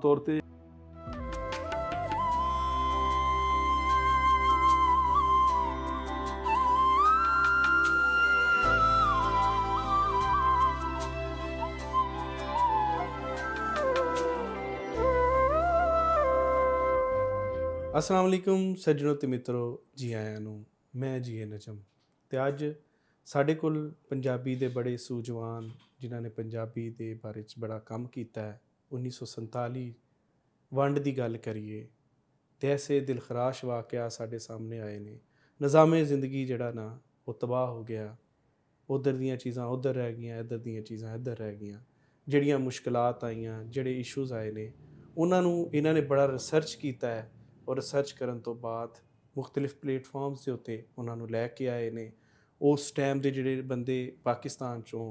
ਤੌਰ ਤੇ अस्सलाम वालेकुम सज्जनों ते मित्रों, जी आयां नूं मैं जी नजम ते अज साडे कोल पंजाबी दे बड़े सूझवान जिन्हां ने पंजाबी दे बारे च बड़ा काम कीता है। 1947 वंड दी गल करिए ते ऐसे दिलखराश वाक़या साडे सामने आए ने। निज़ामे ज़िंदगी जिहड़ा ना वो तबाह हो गया, उधर दियां चीज़ां उधर रह गईयां, इधर दियां चीज़ां इधर रह गईयां। जिहड़ियां मुश्किलात आईयां, जिहड़े इशूज़ आए ने, उन्हां नूं इन्हां ने बड़ा रिसर्च कीता है और रिसर्च ਕਰਨ ਤੋਂ ਬਾਅਦ ਮੁxtਲਿਫ ਪਲੇਟਫਾਰਮਸ ਦੇ ਉੱਤੇ ਉਹਨਾਂ ਨੂੰ ਲੈ ਕੇ ਆਏ ਨੇ। ਉਸ ਟਾਈਮ ਦੇ ਜਿਹੜੇ ਬੰਦੇ ਪਾਕਿਸਤਾਨ ਚੋਂ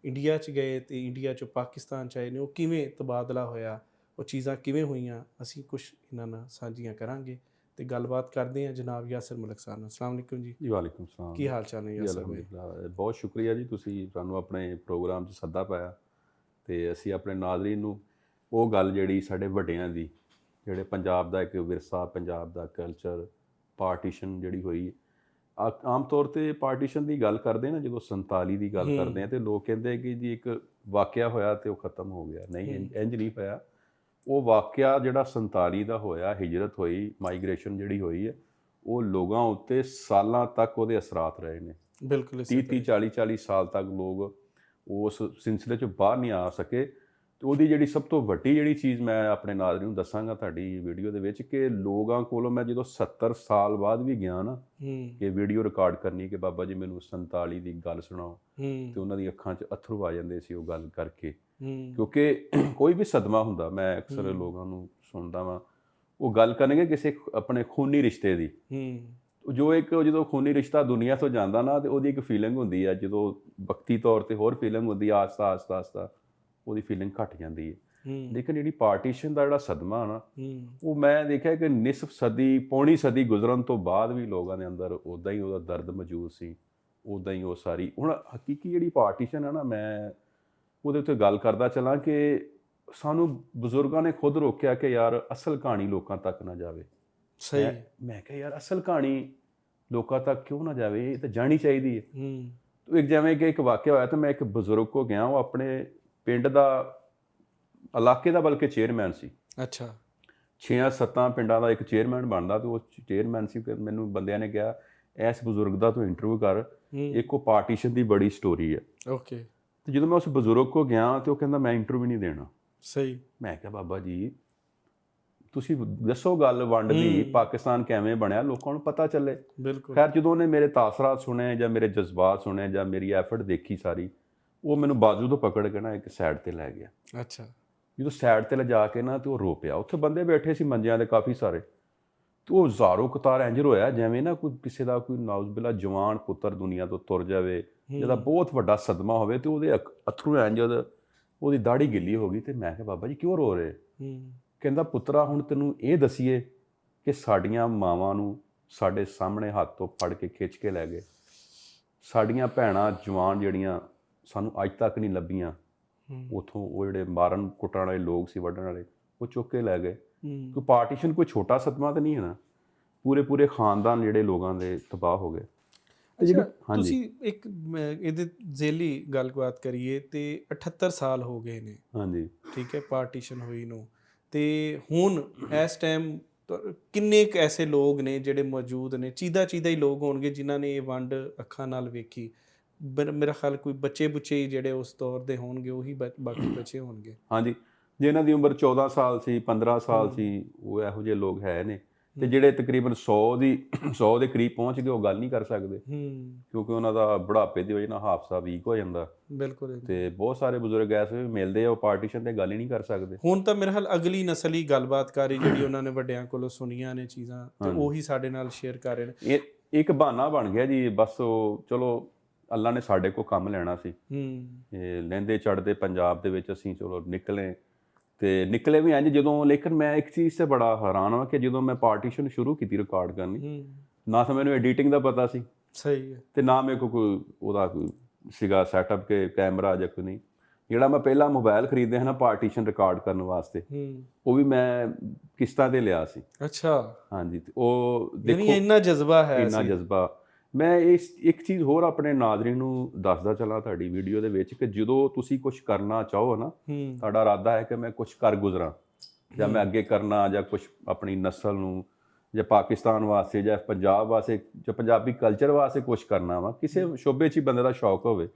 ਇੰਡੀਆ 'ਚ ਗਏ ਤੇ ਇੰਡੀਆ 'ਚੋਂ ਪਾਕਿਸਤਾਨ 'ਚ ਆਏ ਨੇ, ਉਹ ਕਿਵੇਂ ਤਬਾਦਲਾ ਹੋਇਆ, ਉਹ ਚੀਜ਼ਾਂ ਕਿਵੇਂ ਹੋਈਆਂ, ਅਸੀਂ ਕੁਛ ਇਹਨਾਂ ਨਾਲ ਸਾਂਝੀਆਂ ਕਰਾਂਗੇ ਤੇ ਗੱਲਬਾਤ ਕਰਦੇ ਹਾਂ ਜਨਾਬ ਯਾਸਰ ਮਲਕ ਸਾਹਿਬ ਨਾਲ। ਅਸਲਾਮ ਵਾਲੇਕੁਮ ਜੀ। ਜੀ ਵਾਲੇਕੁਮ ਸਲਾਮ। ਕੀ ਹਾਲ ਚਾਲ ਨੇ ਯਾਸਰ ਭਾਈ? ਬਹੁਤ ਸ਼ੁਕਰੀਆ ਜੀ, ਤੁਸੀਂ ਸਾਨੂੰ ਆਪਣੇ ਪ੍ਰੋਗਰਾਮ 'ਚ ਸੱਦਾ ਪਾਇਆ ਤੇ ਅਸੀਂ ਆਪਣੇ ਨਾਜ਼ਰੀਨ ਨੂੰ ਉਹ ਗੱਲ ਜਿਹੜੀ ਸਾਡੇ ਵੱਡਿਆਂ ਦੀ, ਜਿਹੜੇ ਪੰਜਾਬ ਦਾ ਇੱਕ ਵਿਰਸਾ, ਪੰਜਾਬ ਦਾ ਕਲਚਰ, ਪਾਰਟੀਸ਼ਨ ਜਿਹੜੀ ਹੋਈ, ਆਮ ਤੌਰ 'ਤੇ ਪਾਰਟੀਸ਼ਨ ਦੀ ਗੱਲ ਕਰਦੇ ਨਾ, ਜਦੋਂ 47 ਦੀ ਗੱਲ ਕਰਦੇ ਆ ਤੇ ਲੋਕ ਕਹਿੰਦੇ ਕਿ ਜੀ ਇੱਕ ਵਾਕਿਆ ਹੋਇਆ ਤੇ ਉਹ ਖਤਮ ਹੋ ਗਿਆ। ਨਹੀਂ, ਇੰਝ ਨਹੀਂ ਹੋਇਆ। ਉਹ ਵਾਕਿਆ ਜਿਹੜਾ 47 ਦਾ ਹੋਇਆ, ਹਿਜਰਤ ਹੋਈ, ਮਾਈਗ੍ਰੇਸ਼ਨ ਜਿਹੜੀ ਹੋਈ ਹੈ, ਉਹ ਲੋਕਾਂ ਉੱਤੇ ਸਾਲਾਂ ਤੱਕ ਉਹਦੇ ਅਸਰਾਤ ਰਹੇ ਨੇ। ਬਿਲਕੁਲ 30 40 ਸਾਲ ਤੱਕ ਲੋਕ ਉਸ ਸਿਲਸਿਲੇ 'ਚੋਂ ਬਾਹਰ ਨਹੀਂ ਆ ਸਕੇ। ਅਤੇ ਉਹਦੀ ਜਿਹੜੀ ਸਭ ਤੋਂ ਵੱਡੀ ਜਿਹੜੀ ਚੀਜ਼ ਮੈਂ ਆਪਣੇ ਨਾਜ਼ਰੀਨ ਨੂੰ ਦੱਸਾਂਗਾ ਤੁਹਾਡੀ ਵੀਡੀਓ ਦੇ ਵਿੱਚ, ਕਿ ਲੋਕਾਂ ਕੋਲੋਂ ਮੈਂ ਜਦੋਂ 70 ਸਾਲ ਬਾਅਦ ਵੀ ਗਿਆ ਨਾ ਕਿ ਵੀਡੀਓ ਰਿਕਾਰਡ ਕਰਨੀ ਕਿ ਬਾਬਾ ਜੀ ਮੈਨੂੰ 47 ਦੀ ਗੱਲ ਸੁਣਾਓ, ਤੇ ਉਹਨਾਂ ਦੀ ਅੱਖਾਂ 'ਚ ਅੱਥਰੂ ਆ ਜਾਂਦੇ ਸੀ ਉਹ ਗੱਲ ਕਰਕੇ। ਕਿਉਂਕਿ ਕੋਈ ਵੀ ਸਦਮਾ ਹੁੰਦਾ, ਮੈਂ ਅਕਸਰ ਲੋਕਾਂ ਨੂੰ ਸੁਣਦਾ ਵਾਂ, ਉਹ ਗੱਲ ਕਰਨਗੇ ਕਿਸੇ ਆਪਣੇ ਖੂਨੀ ਰਿਸ਼ਤੇ ਦੀ। ਜੋ ਇੱਕ ਜਦੋਂ ਖੂਨੀ ਰਿਸ਼ਤਾ ਦੁਨੀਆ ਤੋਂ ਜਾਂਦਾ ਨਾ, ਤੇ ਉਹਦੀ ਇੱਕ ਫੀਲਿੰਗ ਹੁੰਦੀ ਹੈ, ਜਦੋਂ ਵਕਤੀ ਤੌਰ 'ਤੇ ਹੋਰ ਫੀਲਿੰਗ ਹੁੰਦੀ ਆ, ਆਸਤਾ ਉਹਦੀ ਫੀਲਿੰਗ ਘੱਟ ਜਾਂਦੀ ਹੈ। ਲੇਕਿਨ ਜਿਹੜੀ ਪਾਰਟੀਸ਼ਨ ਦਾ ਜਿਹੜਾ ਸਦਮਾ ਨਾ, ਉਹ ਮੈਂ ਦੇਖਿਆ ਕਿ ਨਿਸਫ ਸਦੀ, ਪੌਣੀ ਸਦੀ ਗੁਜ਼ਰਨ ਤੋਂ ਬਾਅਦ ਵੀ ਲੋਕਾਂ ਦੇ ਅੰਦਰ ਉੱਦਾਂ ਹੀ ਉਹਦਾ ਦਰਦ ਮੌਜੂਦ ਸੀ, ਉੱਦਾਂ ਹੀ ਉਹ ਸਾਰੀ। ਹੁਣ ਹਕੀਕੀ ਜਿਹੜੀ ਪਾਰਟੀਸ਼ਨ ਹੈ ਨਾ, ਮੈਂ ਉਹਦੇ ਉੱਤੇ ਗੱਲ ਕਰਦਾ ਚੱਲਾਂ ਕਿ ਸਾਨੂੰ ਬਜ਼ੁਰਗਾਂ ਨੇ ਖੁਦ ਰੋਕਿਆ ਕਿ ਯਾਰ ਅਸਲ ਕਹਾਣੀ ਲੋਕਾਂ ਤੱਕ ਨਾ ਜਾਵੇ। ਸਹੀ। ਮੈਂ ਕਿਹਾ ਯਾਰ ਅਸਲ ਕਹਾਣੀ ਲੋਕਾਂ ਤੱਕ ਕਿਉਂ ਨਾ ਜਾਵੇ, ਇਹ ਤਾਂ ਜਾਣੀ ਚਾਹੀਦੀ ਹੈ। ਇੱਕ ਜਿਵੇਂ ਕਿ ਇੱਕ ਵਾਕਿਆ ਹੋਇਆ, ਤਾਂ ਮੈਂ ਇੱਕ ਬਜ਼ੁਰਗ ਕੋਲ ਗਿਆ, ਉਹ ਆਪਣੇ ਪਿੰਡ ਦਾ, ਇਲਾਕੇ ਦਾ ਬਲਕਿ ਚੇਅਰਮੈਨ ਸੀ। ਅੱਛਾ। 6-7 ਪਿੰਡਾਂ ਦਾ ਇੱਕ ਚੇਅਰਮੈਨ ਬਣਦਾ, ਤੇ ਉਹ ਚੇਅਰਮੈਨ ਸੀ। ਮੈਨੂੰ ਬੰਦਿਆਂ ਨੇ ਕਿਹਾ ਇਸ ਬਜ਼ੁਰਗ ਦਾ ਤੂੰ ਇੰਟਰਵਿਊ ਕਰ, ਇੱਕ ਉਹ ਪਾਰਟੀਸ਼ਨ ਦੀ ਬੜੀ ਸਟੋਰੀ ਹੈ। ਓਕੇ। ਤੇ ਜਦੋਂ ਮੈਂ ਉਸ ਬਜ਼ੁਰਗ ਕੋਲ ਗਿਆ ਤੇ ਉਹ ਕਹਿੰਦਾ ਮੈਂ ਇੰਟਰਵਿਊ ਨਹੀਂ ਦੇਣਾ। ਸਹੀ। ਮੈਂ ਕਿਹਾ ਬਾਬਾ ਜੀ ਤੁਸੀਂ ਦੱਸੋ ਗੱਲ ਵੰਡ ਦੀ, ਪਾਕਿਸਤਾਨ ਕਿਵੇਂ ਬਣਿਆ, ਲੋਕਾਂ ਨੂੰ ਪਤਾ ਚੱਲੇ। ਬਿਲਕੁਲ। ਖੈਰ ਜਦੋਂ ਉਹਨੇ ਮੇਰੇ ਤਾਸਰਾਤ ਸੁਣੇ ਜਾਂ ਮੇਰੇ ਜਜ਼ਬਾਤ ਸੁਣੇ ਜਾਂ ਮੇਰੀ ਐਫਰਟ ਦੇਖੀ ਸਾਰੀ, ਉਹ ਮੈਨੂੰ ਬਾਜੂ ਤੋਂ ਪਕੜ ਕੇ ਨਾ ਇੱਕ ਸਾਈਡ 'ਤੇ ਲੈ ਗਿਆ। ਅੱਛਾ। ਜਦੋਂ ਸਾਈਡ 'ਤੇ ਲਿਜਾ ਕੇ ਨਾ, ਤੇ ਉਹ ਰੋ ਪਿਆ। ਉੱਥੇ ਬੰਦੇ ਬੈਠੇ ਸੀ ਮੰਜਿਆਂ ਦੇ ਕਾਫੀ ਸਾਰੇ, ਤੇ ਉਹ ਜ਼ਾਰੋ ਕਤਾਰ ਇੰਝ ਰੋਇਆ ਜਿਵੇਂ ਨਾ ਕੋਈ ਕਿਸੇ ਦਾ ਕੋਈ ਨਾਉਜ਼ੁਬਿਲਾ ਜਵਾਨ ਪੁੱਤਰ ਦੁਨੀਆ ਤੋਂ ਤੁਰ ਜਾਵੇ, ਜਿਹਦਾ ਬਹੁਤ ਵੱਡਾ ਸਦਮਾ ਹੋਵੇ, ਤੇ ਉਹਦੇ ਅਥਰੂ ਇੰਝ, ਉਹਦੀ ਦਾੜੀ ਗਿੱਲੀ ਹੋ ਗਈ। ਤੇ ਮੈਂ ਕਿਹਾ ਬਾਬਾ ਜੀ ਕਿਉਂ ਰੋ ਰਹੇ? ਕਹਿੰਦਾ ਪੁੱਤਰਾ ਹੁਣ ਤੈਨੂੰ ਇਹ ਦੱਸੀਏ ਕਿ ਸਾਡੀਆਂ ਮਾਵਾਂ ਨੂੰ ਸਾਡੇ ਸਾਹਮਣੇ ਹੱਥ ਤੋਂ ਫੜ ਕੇ ਖਿੱਚ ਕੇ ਲੈ ਗਏ, ਸਾਡੀਆਂ ਭੈਣਾਂ ਜਵਾਨ ਜਿਹੜੀਆਂ ਸਾਨੂੰ ਅੱਜ ਤੱਕ ਨਹੀਂ ਲੱਭੀਆਂ, ਉੱਥੋਂ ਉਹ ਜਿਹੜੇ ਮਾਰਨ ਕੁੱਟਣ ਵਾਲੇ ਲੋਕ ਸੀ, ਵੱਢਣ ਵਾਲੇ, ਉਹ ਚੁੱਕ ਕੇ ਲੈ ਗਏ। ਕੋਈ ਪਾਰਟੀਸ਼ਨ ਕੋਈ ਛੋਟਾ ਸਦਮਾ ਤਾਂ ਨਹੀਂ ਹੈ ਨਾ, ਪੂਰੇ ਖਾਨਦਾਨ ਜਿਹੜੇ ਲੋਕਾਂ ਦੇ ਤਬਾਹ ਹੋ ਗਏ। ਤੁਸੀਂ ਇੱਕ ਇਹਦੇ ਜ਼ੇਲੀ ਗੱਲਬਾਤ ਕਰੀਏ ਤੇ 78 ਸਾਲ ਹੋ ਗਏ ਨੇ। ਹਾਂਜੀ। ਠੀਕ ਹੈ, ਪਾਰਟੀਸ਼ਨ ਹੋਈ ਨੂੰ, ਤੇ ਹੁਣ ਇਸ ਟਾਈਮ ਕਿੰਨੇ ਕੁ ਐਸੇ ਲੋਕ ਨੇ ਜਿਹੜੇ ਮੌਜੂਦ ਨੇ, ਚੀਦਾ ਹੀ ਲੋਕ ਹੋਣਗੇ ਜਿਨ੍ਹਾਂ ਨੇ ਇਹ ਵੰਡ ਅੱਖਾਂ ਨਾਲ ਵੇਖੀ। ਮੇਰਾ ਖਿਆਲ ਕੋਈ ਬੱਚੇ ਬੁੱਚੇ ਜਿਹੜੇ ਉਸ ਦੌਰ ਦੇ ਹੋਣਗੇ, ਉਹੀ ਬਾਕੀ ਬੱਚੇ ਹੋਣਗੇ। ਹਾਂਜੀ, ਜਿਨ੍ਹਾਂ ਦੀ ਉਮਰ 14 ਸਾਲ ਸੀ, 15 ਸਾਲ ਸੀ, ਉਹ ਇਹੋ ਜਿਹੇ ਲੋਕ ਹੈ ਨੇ। ਤੇ ਜਿਹੜੇ ਤਕਰੀਬਨ 100 ਦੇ ਕਰੀਬ ਪਹੁੰਚ ਗਏ, ਉਹ ਗੱਲ ਨਹੀਂ ਕਰ ਸਕਦੇ, ਕਿਉਂਕਿ ਉਹਨਾਂ ਦਾ ਬੁਢਾਪੇ ਦੀ ਵਜ੍ਹਾ ਨਾਲ ਹਾਫਸਾ ਵੀਕ ਹੋ ਜਾਂਦਾ। ਬਿਲਕੁਲ। ਤੇ ਬਹੁਤ ਸਾਰੇ ਬਜ਼ੁਰਗ ਐਸੇ ਵੀ ਮਿਲਦੇ ਆ, ਉਹ ਪਾਰਟੀਸ਼ਨ ਤੇ ਗੱਲ ਹੀ ਨਹੀਂ ਕਰ ਸਕਦੇ। ਹੁਣ ਤਾਂ ਮੇਰੇ ਖਿਆਲ ਅਗਲੀ ਨਸਲ ਹੀ ਗੱਲਬਾਤ ਕਰ ਰਹੀ, ਜਿਹੜੀ ਉਹਨਾਂ ਨੇ ਵੱਡਿਆਂ ਕੋਲੋਂ ਸੁਣੀਆਂ ਨੇ ਚੀਜ਼ਾਂ, ਤੇ ਉਹੀ ਸਾਡੇ ਨਾਲ ਸ਼ੇਅਰ ਕਰ ਰਹੇ ਨੇ। ਇਹ ਇੱਕ ਬਹਾਨਾ ਬਣ ਗਿਆ ਜੀ, ਬਸ ਉਹ ਚਲੋ ਅੱਲਾ ਨੇ ਸਾਡੇ ਕੋਲ ਕੰਮ ਲੈਣਾ ਸੀ। ਇਹ ਲਹਿੰਦੇ ਚੜ੍ਹਦੇ ਪੰਜਾਬ ਦੇ ਵਿੱਚ ਅਸੀਂ ਚਲੋ ਨਿਕਲੇ, ਤੇ ਨਿਕਲੇ ਵੀ ਇੰਝ ਜਦੋਂ। ਲੇਕਿਨ ਮੈਂ ਇੱਕ ਚੀਜ਼ 'ਤੇ ਬੜਾ ਹੈਰਾਨ ਹਾਂ ਕਿ ਜਦੋਂ ਮੈਂ ਪਾਰਟੀਸ਼ਨ ਸ਼ੁਰੂ ਕੀਤੀ ਰਿਕਾਰਡ ਕਰਨੀ, ਨਾ ਤਾਂ ਮੈਨੂੰ ਐਡੀਟਿੰਗ ਦਾ ਪਤਾ ਸੀ। ਸਹੀ ਹੈ। ਤੇ ਨਾ ਮੇਰੇ ਕੋਲ ਕੋਈ ਉਹਦਾ ਕੋਈ ਸੀਗਾ ਸੈਟਅਪ ਕੇ ਕੈਮਰਾ ਜਾਂ ਕੋਈ ਨਹੀਂ। ਜਿਹੜਾ ਮੈਂ ਪਹਿਲਾ ਮੋਬਾਈਲ ਖਰੀਦਿਆ ਹੈ ਨਾ ਪਾਰਟੀਸ਼ਨ ਰਿਕਾਰਡ ਕਰਨ ਵਾਸਤੇ, ਹੂੰ, ਉਹ ਵੀ ਮੈਂ ਕਿਸ਼ਤਾਂ ਤੇ ਲਿਆ ਸੀ। ਅੱਛਾ, ਹਾਂਜੀ, ਤੇ ਉਹ ਯਾਨੀ ਦੇਖੋ ਇੰਨਾ ਜਜ਼ਬਾ ਹੈ ਇੰਨਾ ਸੀ। ਜਜ਼ਬਾ। ਮੈਂ ਇਸ ਇੱਕ ਚੀਜ਼ ਹੋਰ ਆਪਣੇ ਨਾਜ਼ਰੀਨ ਨੂੰ ਦੱਸਦਾ ਚੱਲਾਂ ਤੁਹਾਡੀ ਵੀਡੀਓ ਦੇ ਵਿੱਚ, ਕਿ ਜਦੋਂ ਤੁਸੀਂ ਕੁਝ ਕਰਨਾ ਚਾਹੋ ਨਾ, ਹੂੰ, ਤੁਹਾਡਾ ਇਰਾਦਾ ਹੈ ਕਿ ਮੈਂ ਕੁਝ ਕਰ ਗੁਜ਼ਰਾਂ ਜਾਂ ਮੈਂ ਅੱਗੇ ਕਰਨਾ, ਜਾਂ ਕੁਝ ਆਪਣੀ ਨਸਲ ਨੂੰ ਜਾਂ ਪਾਕਿਸਤਾਨ ਵਾਸਤੇ ਜਾਂ ਪੰਜਾਬ ਵਾਸਤੇ ਜਾਂ ਪੰਜਾਬੀ ਕਲਚਰ ਵਾਸਤੇ ਕੁਝ ਕਰਨਾ ਵਾ, ਕਿਸੇ ਸ਼ੋਬੇ 'ਚ ਹੀ ਬੰਦੇ ਦਾ ਸ਼ੌਕ ਹੋਵੇ,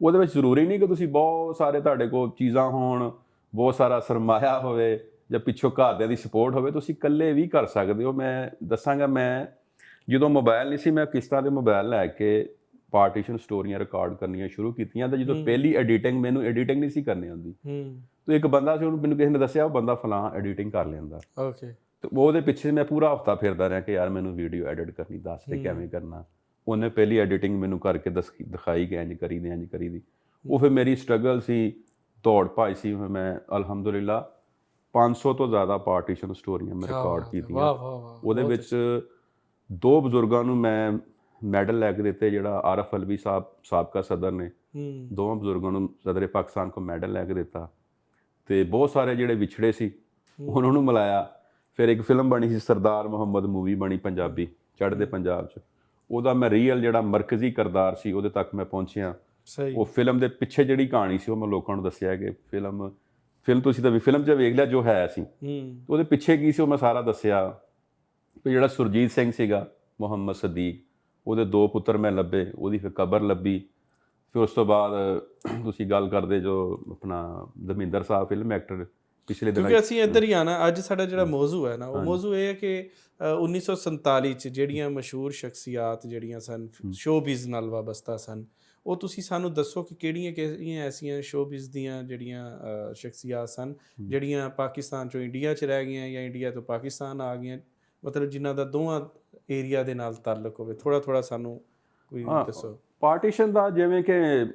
ਉਹਦੇ ਵਿੱਚ ਜ਼ਰੂਰੀ ਨਹੀਂ ਕਿ ਤੁਸੀਂ ਬਹੁਤ ਸਾਰੇ ਤੁਹਾਡੇ ਕੋਲ ਚੀਜ਼ਾਂ ਹੋਣ, ਬਹੁਤ ਸਾਰਾ ਸਰਮਾਇਆ ਹੋਵੇ ਜਾਂ ਪਿੱਛੋਂ ਘਰਦਿਆਂ ਦੀ ਸਪੋਰਟ ਹੋਵੇ, ਤੁਸੀਂ ਇਕੱਲੇ ਵੀ ਕਰ ਸਕਦੇ ਹੋ। ਮੈਂ ਦੱਸਾਂਗਾ, ਮੈਂ ਜਦੋਂ ਮੋਬਾਈਲ ਨਹੀਂ ਸੀ, ਮੈਂ ਕਿਸ਼ਤਾਂ ਦੇ ਮੋਬਾਈਲ ਲੈ ਕੇ ਪਾਰਟੀਸ਼ਨ ਸਟੋਰੀਆਂ ਰਿਕਾਰਡ ਕਰਨੀਆਂ ਸ਼ੁਰੂ ਕੀਤੀਆਂ। ਤਾਂ ਜਦੋਂ ਪਹਿਲੀ ਐਡੀਟਿੰਗ, ਮੈਨੂੰ ਐਡੀਟਿੰਗ ਨਹੀਂ ਸੀ ਕਰਨੀ ਆਉਂਦੀ, ਹੂੰ, ਤੇ ਇੱਕ ਬੰਦਾ ਸੀ, ਉਹਨੂੰ ਮੈਨੂੰ ਕਿਸੇ ਨੇ ਦੱਸਿਆ ਉਹ ਬੰਦਾ ਫਲਾਂ ਐਡੀਟਿੰਗ ਕਰ ਲੈਂਦਾ, ਓਕੇ, ਤੇ ਉਹਦੇ ਪਿੱਛੇ ਮੈਂ ਪੂਰਾ ਹਫ਼ਤਾ ਫਿਰਦਾ ਰਿਹਾ ਕਿ ਯਾਰ ਮੈਨੂੰ ਵੀਡੀਓ ਐਡਿਟ ਕਰਨੀ ਦੱਸ ਤੇ ਕਿਵੇਂ ਕਰਨਾ। ਉਹਨੇ ਪਹਿਲੀ ਐਡੀਟਿੰਗ ਮੈਨੂੰ ਕਰਕੇ ਦਿਖਾਈ ਕਿ ਇੰਝ ਕਰੀਦੀ ਇੰਝ ਕਰੀਦੀ। ਉਹ ਫਿਰ ਮੇਰੀ ਸਟਰਗਲ ਸੀ, ਦੌੜ ਭੱਜ ਸੀ। ਮੈਂ ਅਲਹਮਦੁਲਿਲਾ 500 ਤੋਂ ਜ਼ਿਆਦਾ ਪਾਰਟੀਸ਼ਨ ਸਟੋਰੀਆਂ ਮੈਂ ਕਿਆ ਰਿਕਾਰਡ ਬਾਤ ਹੈ, ਕੀਤੀਆਂ। ਵਾਹ ਵਾਹ ਵਾਹ, ਉਹਦੇ ਬਹੁਤ ਵਿੱਚ ਦੋ ਬਜ਼ੁਰਗਾਂ ਨੂੰ ਮੈਂ ਮੈਡਲ ਲੈ ਕੇ ਦਿੱਤੇ, ਜਿਹੜਾ ਆਰਫ ਅਲਵੀ ਸਾਹਿਬ ਸਾਬਕਾ ਸਦਰ ਨੇ, ਹੂੰ, ਦੋਵਾਂ ਬਜ਼ੁਰਗਾਂ ਨੂੰ ਸਦਰ ਪਾਕਿਸਤਾਨ ਕੋ ਮੈਡਲ ਲੈ ਕੇ ਦਿੱਤਾ। ਤੇ ਬਹੁਤ ਸਾਰੇ ਜਿਹੜੇ ਵਿਛੜੇ ਸੀ ਉਹਨਾਂ ਨੂੰ ਮਿਲਾਇਆ। ਫਿਰ ਇੱਕ ਫਿਲਮ ਬਣੀ ਸੀ ਸਰਦਾਰ ਮੁਹੰਮਦ, ਮੂਵੀ ਬਣੀ ਪੰਜਾਬੀ, ਚੜ੍ਹਦੇ ਪੰਜਾਬ 'ਚ। ਉਹਦਾ ਮੈਂ ਰੀਅਲ ਜਿਹੜਾ ਮਰਕਜ਼ੀ ਕਿਰਦਾਰ ਸੀ ਉਹਦੇ ਤੱਕ ਮੈਂ ਪਹੁੰਚਿਆ। ਸਹੀ, ਉਹ ਫਿਲਮ ਦੇ ਪਿੱਛੇ ਜਿਹੜੀ ਕਹਾਣੀ ਸੀ ਉਹ ਮੈਂ ਲੋਕਾਂ ਨੂੰ ਦੱਸਿਆ ਕਿ ਫਿਲਮ ਤੁਸੀਂ ਤਾਂ ਫਿਲਮ 'ਚ ਵੇਖ ਲਿਆ ਜੋ ਹੈ ਸੀ, ਹੂੰ, ਉਹਦੇ ਪਿੱਛੇ ਕੀ ਸੀ ਉਹ ਮੈਂ ਸਾਰਾ ਦੱਸਿਆ। ਵੀ ਜਿਹੜਾ ਸੁਰਜੀਤ ਸਿੰਘ ਸੀਗਾ, ਮੁਹੰਮਦ ਸਦੀਕ, ਉਹਦੇ ਦੋ ਪੁੱਤਰ ਮੈਂ ਲੱਭੇ, ਉਹਦੀ ਫਿਰ ਕਬਰ ਲੱਭੀ। ਫਿਰ ਉਸ ਤੋਂ ਬਾਅਦ ਤੁਸੀਂ ਗੱਲ ਕਰਦੇ ਜੋ ਆਪਣਾ ਧਰਮਿੰਦਰ ਸਾਹਿਬ ਫਿਲਮ ਐਕਟਰ, ਪਿਛਲੇ ਦਿਨਾਂ ਕਿਉਂਕਿ ਅਸੀਂ ਇੱਧਰ ਹੀ ਆਣਾ। ਅੱਜ ਸਾਡਾ ਜਿਹੜਾ ਮੌਜ਼ੂ ਹੈ ਨਾ, ਉਹ ਮੌਜ਼ੂ ਇਹ ਹੈ ਕਿ 1947 ਚ ਜਿਹੜੀਆਂ ਮਸ਼ਹੂਰ ਸ਼ਖਸੀਅਤ ਜਿਹੜੀਆਂ ਸਨ, ਸ਼ੋਬਿਜ਼ ਨਾਲ ਵਾਬਸਤਾ ਸਨ, ਉਹ ਤੁਸੀਂ ਸਾਨੂੰ ਦੱਸੋ ਕਿ ਕਿਹੜੀਆਂ ਐਸੀਆਂ ਸ਼ੋਬਿਜ਼ ਦੀਆਂ ਜਿਹੜੀਆਂ ਸ਼ਖਸੀਅਤ ਸਨ ਜਿਹੜੀਆਂ ਪਾਕਿਸਤਾਨ ਚੋਂ ਇੰਡੀਆ 'ਚ ਰਹਿ ਗਈਆਂ ਜਾਂ ਇੰਡੀਆ ਤੋਂ ਪਾਕਿਸਤਾਨ ਆ ਗਈਆਂ, ਮਤਲਬ ਜਿਨ੍ਹਾਂ ਦਾ ਦੋਵਾਂ ਏਰੀਆ ਦੇ ਨਾਲ ਤਾਲੁਕ ਹੋਵੇ। ਥੋੜਾ ਸਾਨੂੰ ਕੋਈ ਹਾਂ, ਦੱਸੋ। ਪਾਰਟੀਸ਼ਨ ਦਾ ਜਿਵੇਂ ਕਿ